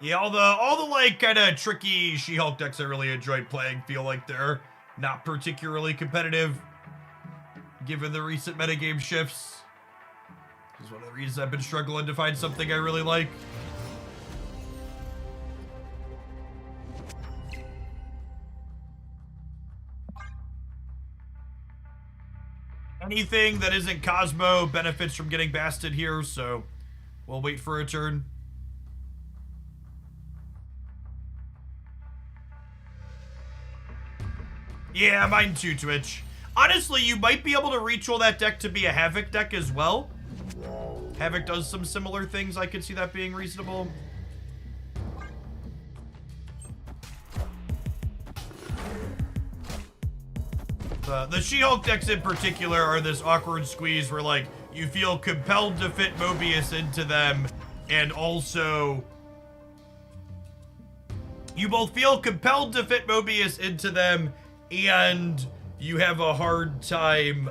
Yeah, all the like kind of tricky She-Hulk decks I really enjoyed playing feel like they're not particularly competitive, given the recent metagame shifts. This is one of the reasons I've been struggling to find something I really like. Anything that isn't Cosmo benefits from getting basted here, so we'll wait for a turn. Yeah, mine too, Twitch. Honestly, you might be able to retool that deck to be a Havoc deck as well. Havoc does some similar things. I could see that being reasonable. The She-Hulk decks in particular are this awkward squeeze where, like, you feel compelled to fit Mobius into them, and also you both feel compelled to fit Mobius into them, and you have a hard time,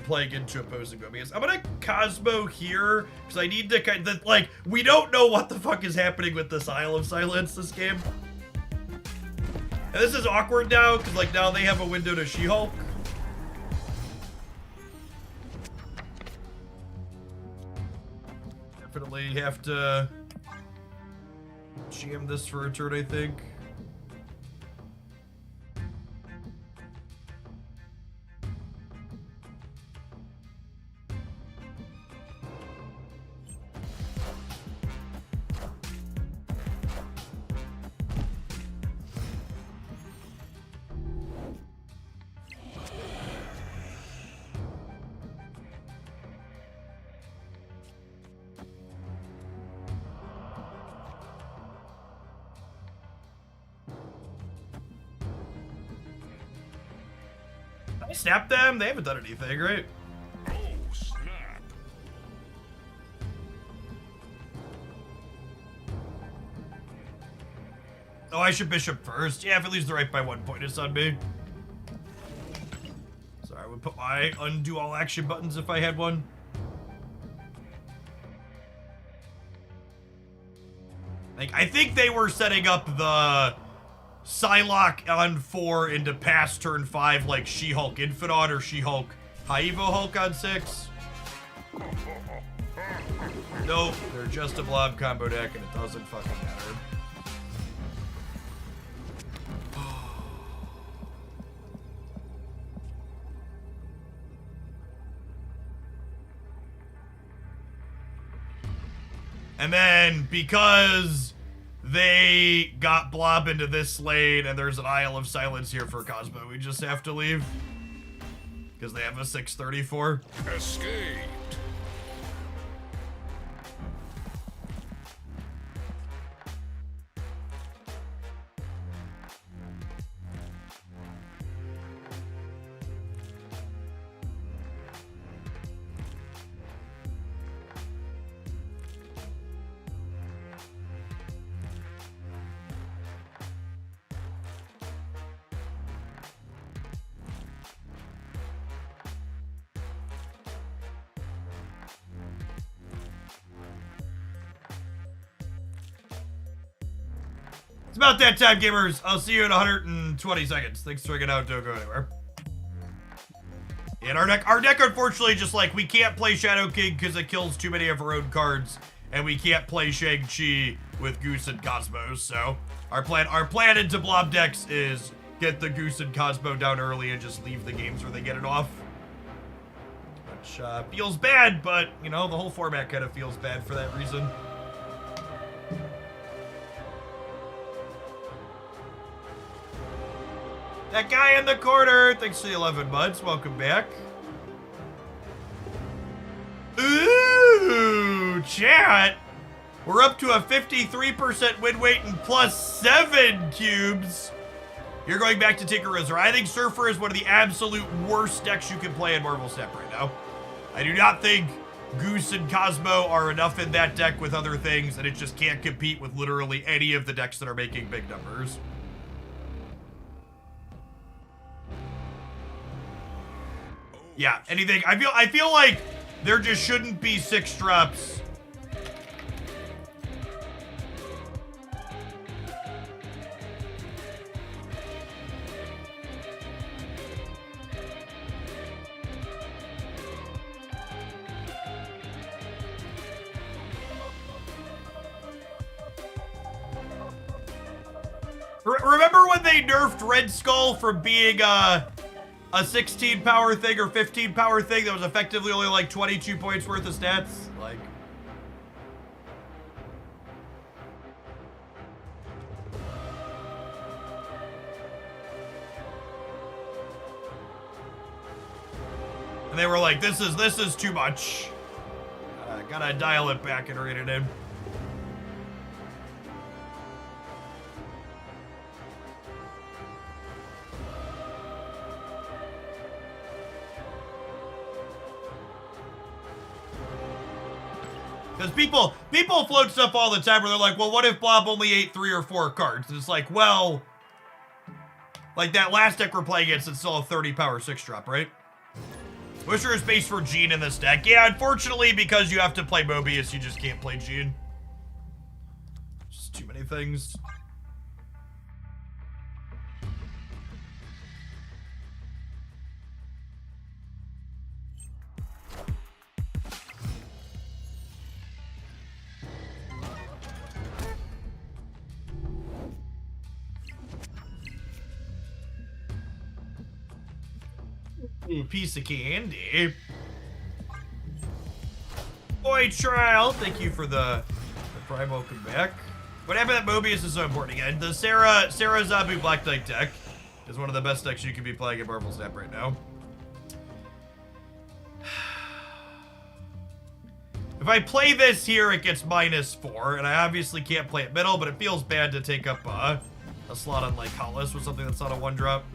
playing into opposing Mobius. I'm gonna Cosmo here, because I need to kind of, like, we don't know what the fuck is happening with this Isle of Silence this game. And this is awkward now, because, like, now they have a window to She-Hulk. Definitely have to jam this for a turn, I think. I snapped them? They haven't done anything, right? Oh, snap. Oh, I should Bishop first. Yeah, if it leaves the right by 1 point, it's on me. Sorry, I would put my undo all action buttons if I had one. Like, I think they were setting up the Psylocke on 4 into past turn 5 like She-Hulk Infinite or She-Hulk High-Evo Hulk on 6. Nope, they're just a blob combo deck and it doesn't fucking matter. And then, because they got Blob into this lane and there's an Isle of Silence here for Cosmo, we just have to leave. Because they have a 634. Escaped. It's about that time, gamers. I'll see you in 120 seconds. Thanks for checking out. Don't go anywhere. And our deck, unfortunately, just like, we can't play Shadow King because it kills too many of our own cards, and we can't play Shang-Chi with Goose and Cosmos. So our plan into Blob decks is get the Goose and Cosmo down early and just leave the games where they get it off. Which feels bad, but, you know, the whole format kind of feels bad for that reason. That guy in the corner! Thanks for the 11 months. Welcome back. Ooh, chat! We're up to a 53% win weight and +7 cubes. You're going back to Tinkerizzer. I think Surfer is one of the absolute worst decks you can play in Marvel Snap right now. I do not think Goose and Cosmo are enough in that deck with other things, and it just can't compete with literally any of the decks that are making big numbers. Yeah, anything. I feel like there just shouldn't be 6 drops. Remember when they nerfed Red Skull from being a 16 power thing or 15 power thing that was effectively only like 22 points worth of stats? Like, and they were like, this is too much. Gotta dial it back and rein it in. Because people float stuff all the time where they're like, well, what if Blob only ate 3 or 4 cards? And it's like, well, like that last deck we're playing against, it's still a 30 power 6 drop, right? Wish there was space for Gene in this deck. Yeah, unfortunately, because you have to play Mobius, you just can't play Gene. Just too many things. Ooh, piece of candy. Boy, Trial, thank you for the prime welcome back. What happened that Mobius is so important again? The Sarah Zabu Black Knight deck is one of the best decks you could be playing at Marvel Snap right now. If I play this here, it gets -4, and I obviously can't play it middle, but it feels bad to take up a slot on like Hollis with something that's not a 1-drop.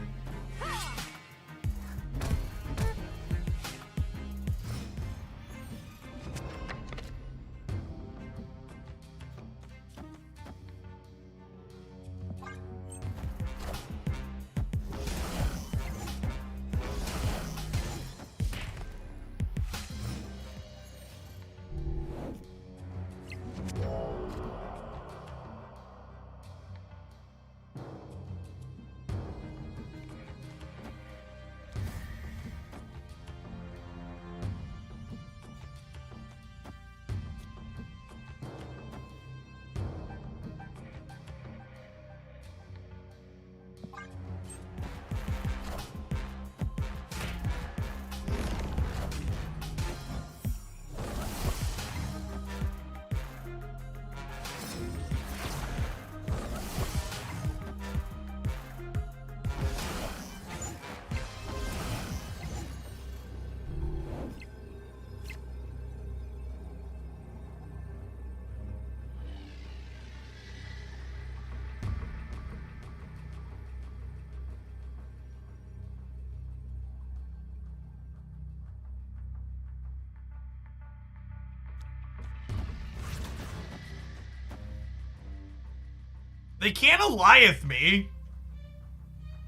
They can't Eliath me.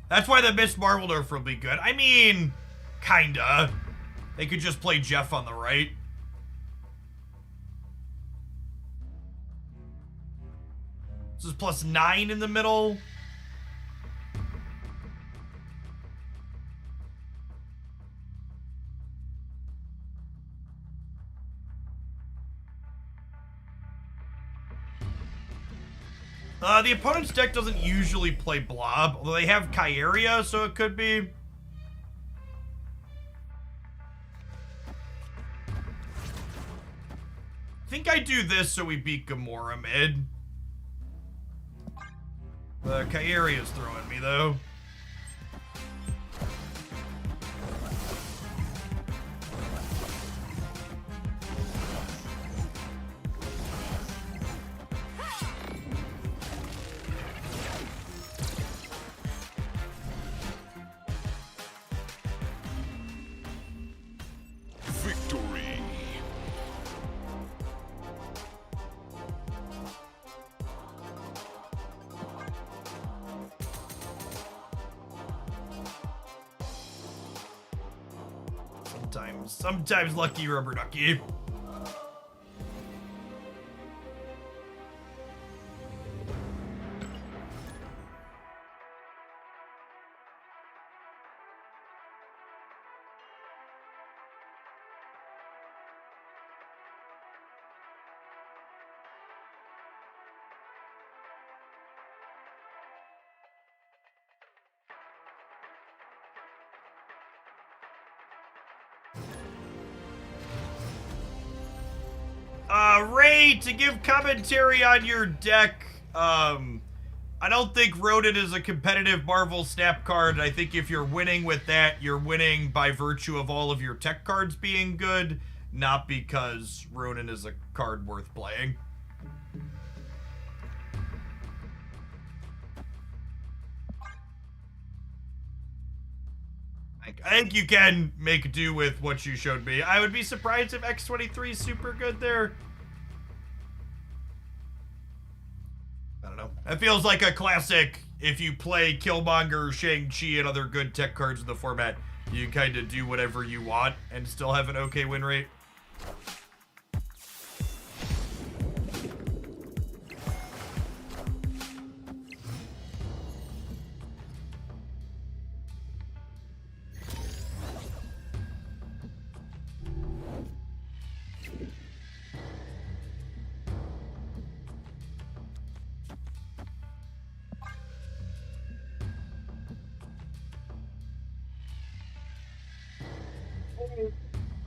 That's why the Miss Marvel nerf will be good. I mean, kinda. They could just play Jeff on the right. This is +9 in the middle. The opponent's deck doesn't usually play Blob, although they have Kyeria, so it could be. I think I do this so we beat Gamora mid. Kyeria's throwing me, though. Sometimes lucky, rubber ducky. Ray, to give commentary on your deck, I don't think Ronin is a competitive Marvel Snap card. I think if you're winning with that, you're winning by virtue of all of your tech cards being good, not because Ronin is a card worth playing. I think you can make do with what you showed me. I would be surprised if X-23 is super good there. I don't know. It feels like a classic. If you play Killmonger, Shang-Chi, and other good tech cards in the format, you kind of do whatever you want and still have an okay win rate.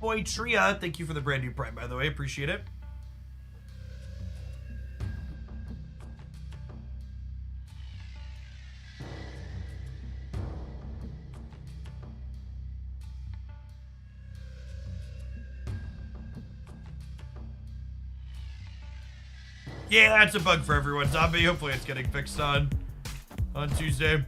Boy Tria, thank you for the brand new Prime, by the way. Appreciate it. Yeah, that's a bug for everyone, Zombie. Hopefully it's getting fixed on Tuesday.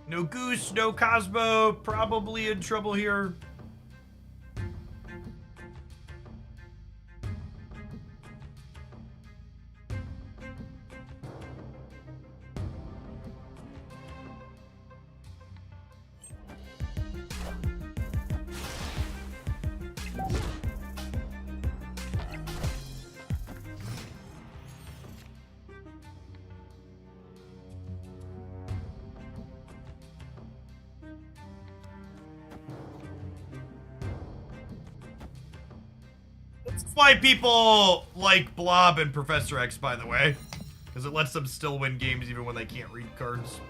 No Goose, no Cosmo, probably in trouble here. That's why people like Blob and Professor X, by the way. Because it lets them still win games even when they can't read cards.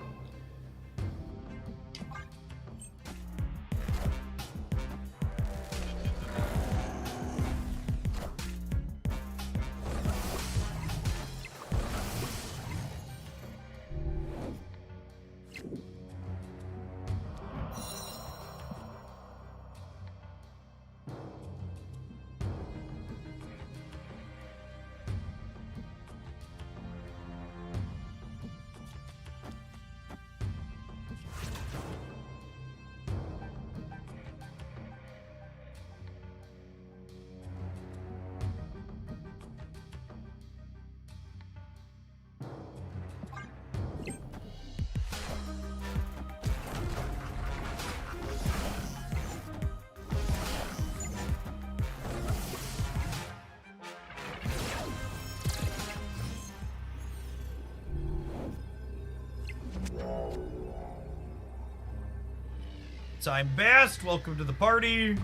Time Bast, welcome to the party.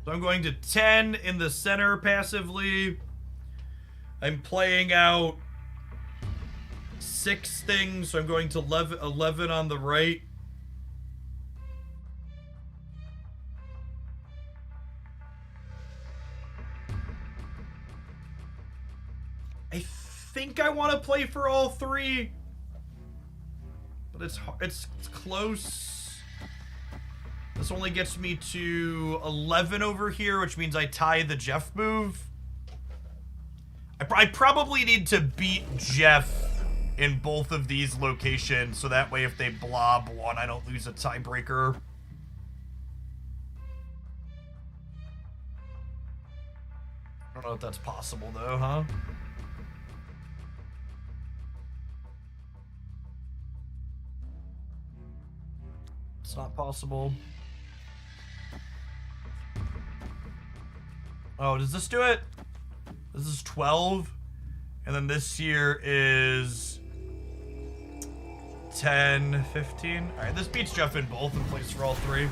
So I'm going to 10 in the center passively. I'm playing out 6 things, so I'm going to 11 on the right. I think I want to play for all 3. But it's close. This only gets me to 11 over here, which means I tie the Jeff move. I probably need to beat Jeff in both of these locations, so that way if they blob one, I don't lose a tiebreaker. I don't know if that's possible, though, huh? It's not possible. Oh, does this do it? This is 12. And then this here is 10, 15. All right, this beats Jeff in both and plays for all three.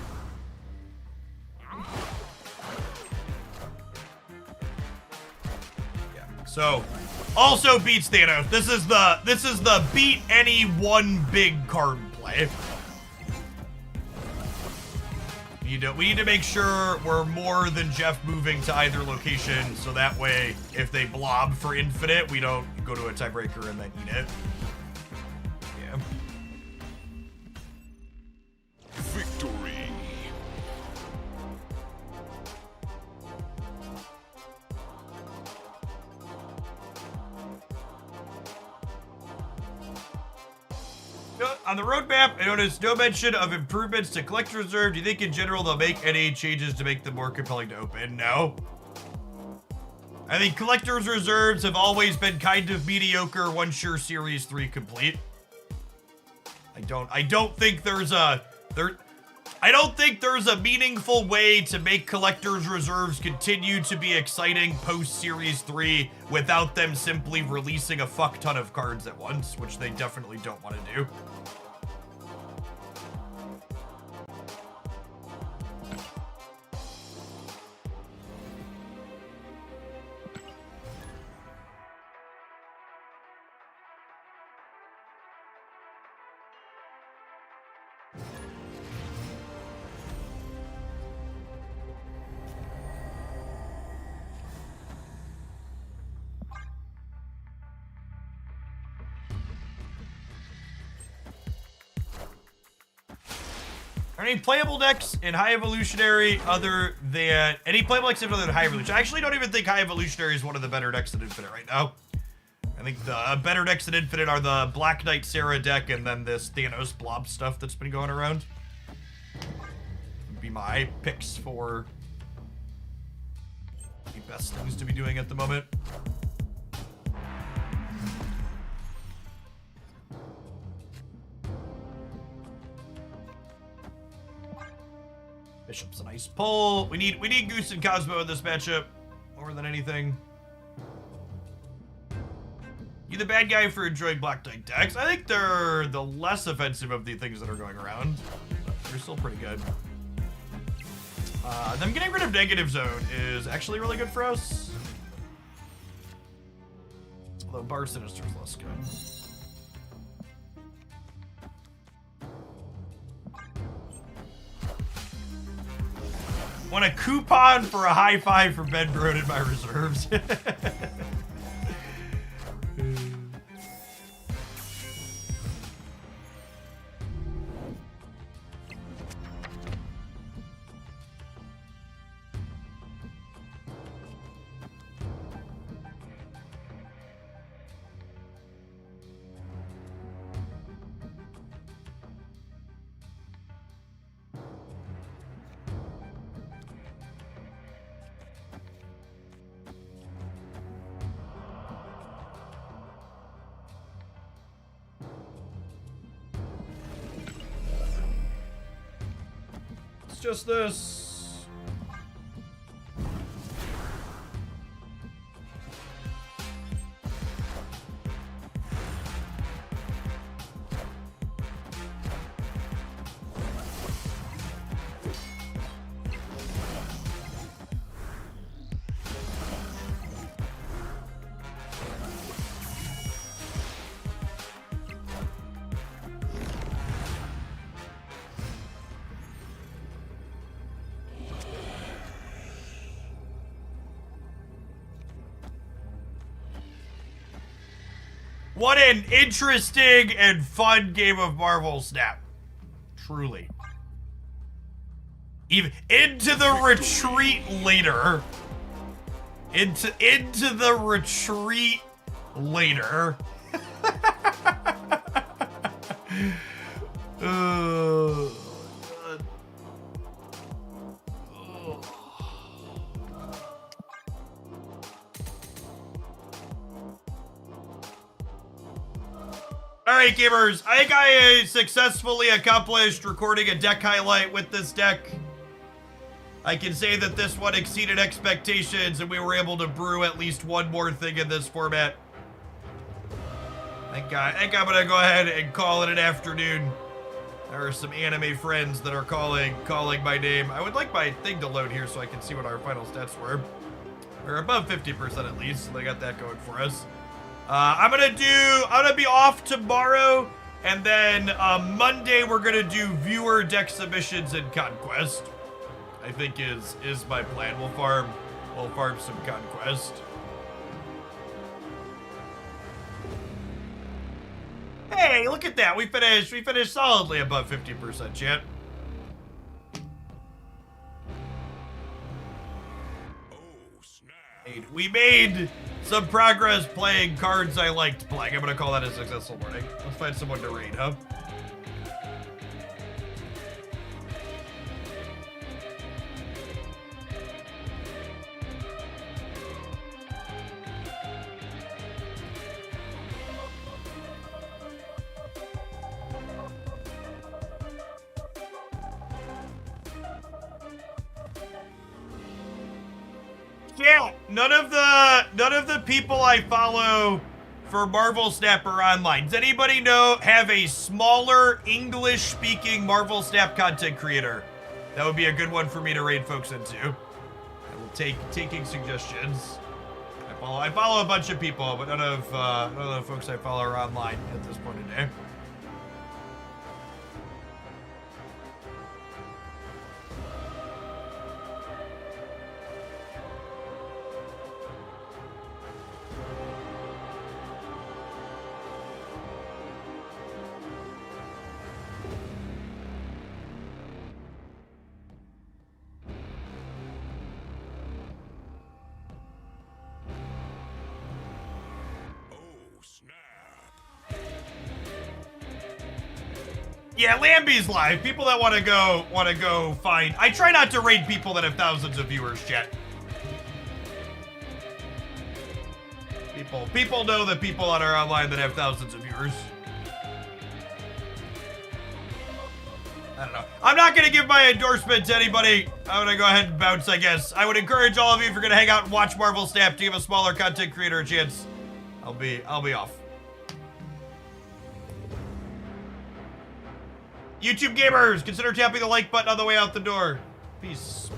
Yeah. So, also beats Thanos. This is the beat any one big card play. We need to make sure we're more than Jeff moving to either location, so that way, if they blob for infinite, we don't go to a tiebreaker and then eat it. Yeah. Victory. On the roadmap, I noticed no mention of improvements to Collector's Reserve. Do you think in general they'll make any changes to make them more compelling to open? No. I think Collector's Reserves have always been kind of mediocre once you're Series 3 complete. I don't think there's a meaningful way to make Collector's Reserves continue to be exciting post Series 3 without them simply releasing a fuck ton of cards at once, which they definitely don't want to do. Are any playable decks in High Evolutionary other than... Any playable decks other than High Evolutionary? I actually don't even think High Evolutionary is one of the better decks in Infinite right now. I think the better decks in Infinite are the Black Knight Sarah deck and then this Thanos Blob stuff that's been going around. Would be my picks for the best things to be doing at the moment. Bishop's a nice pull. We need Goose and Cosmo in this matchup more than anything. You the bad guy for enjoying Black Knight decks? I think they're the less offensive of the things that are going around. But they're still pretty good. Them getting rid of Negative Zone is actually really good for us. Although Bar Sinister is less good. Want a coupon for a high five for Ben Broad in my reserves. Just this. What an interesting and fun game of Marvel Snap. Truly. Even into the retreat later. Into the retreat later. God. All right, gamers. I think I successfully accomplished recording a deck highlight with this deck. I can say that this one exceeded expectations, and we were able to brew at least one more thing in this format. I think I'm gonna go ahead and call it an afternoon. There are some anime friends that are calling my name. I would like my thing to load here so I can see what our final stats were. We're above 50% at least, so they got that going for us. I'm gonna be off tomorrow, and then Monday we're gonna do viewer deck submissions in Conquest. I think is my plan. We'll farm some Conquest. Hey, look at that. We finished solidly above 50%, chat. We made some progress playing cards I liked playing. I'm gonna call that a successful morning. Let's find someone to raid, huh? Yeah, none of the people I follow for Marvel Snap are online. Does anybody have a smaller English-speaking Marvel Snap content creator? That would be a good one for me to raid folks into. I will taking suggestions. I follow a bunch of people, but none of the folks I follow are online at this point in day. Yeah, Lambie's live. People that want to go find. I try not to raid people that have thousands of viewers, chat. People know that people that are online that have thousands of viewers. I don't know. I'm not gonna give my endorsement to anybody. I'm gonna go ahead and bounce, I guess. I would encourage all of you, if you're gonna hang out and watch Marvel Snap, to give a smaller content creator a chance. I'll be off. YouTube gamers, consider tapping the like button on the way out the door. Peace.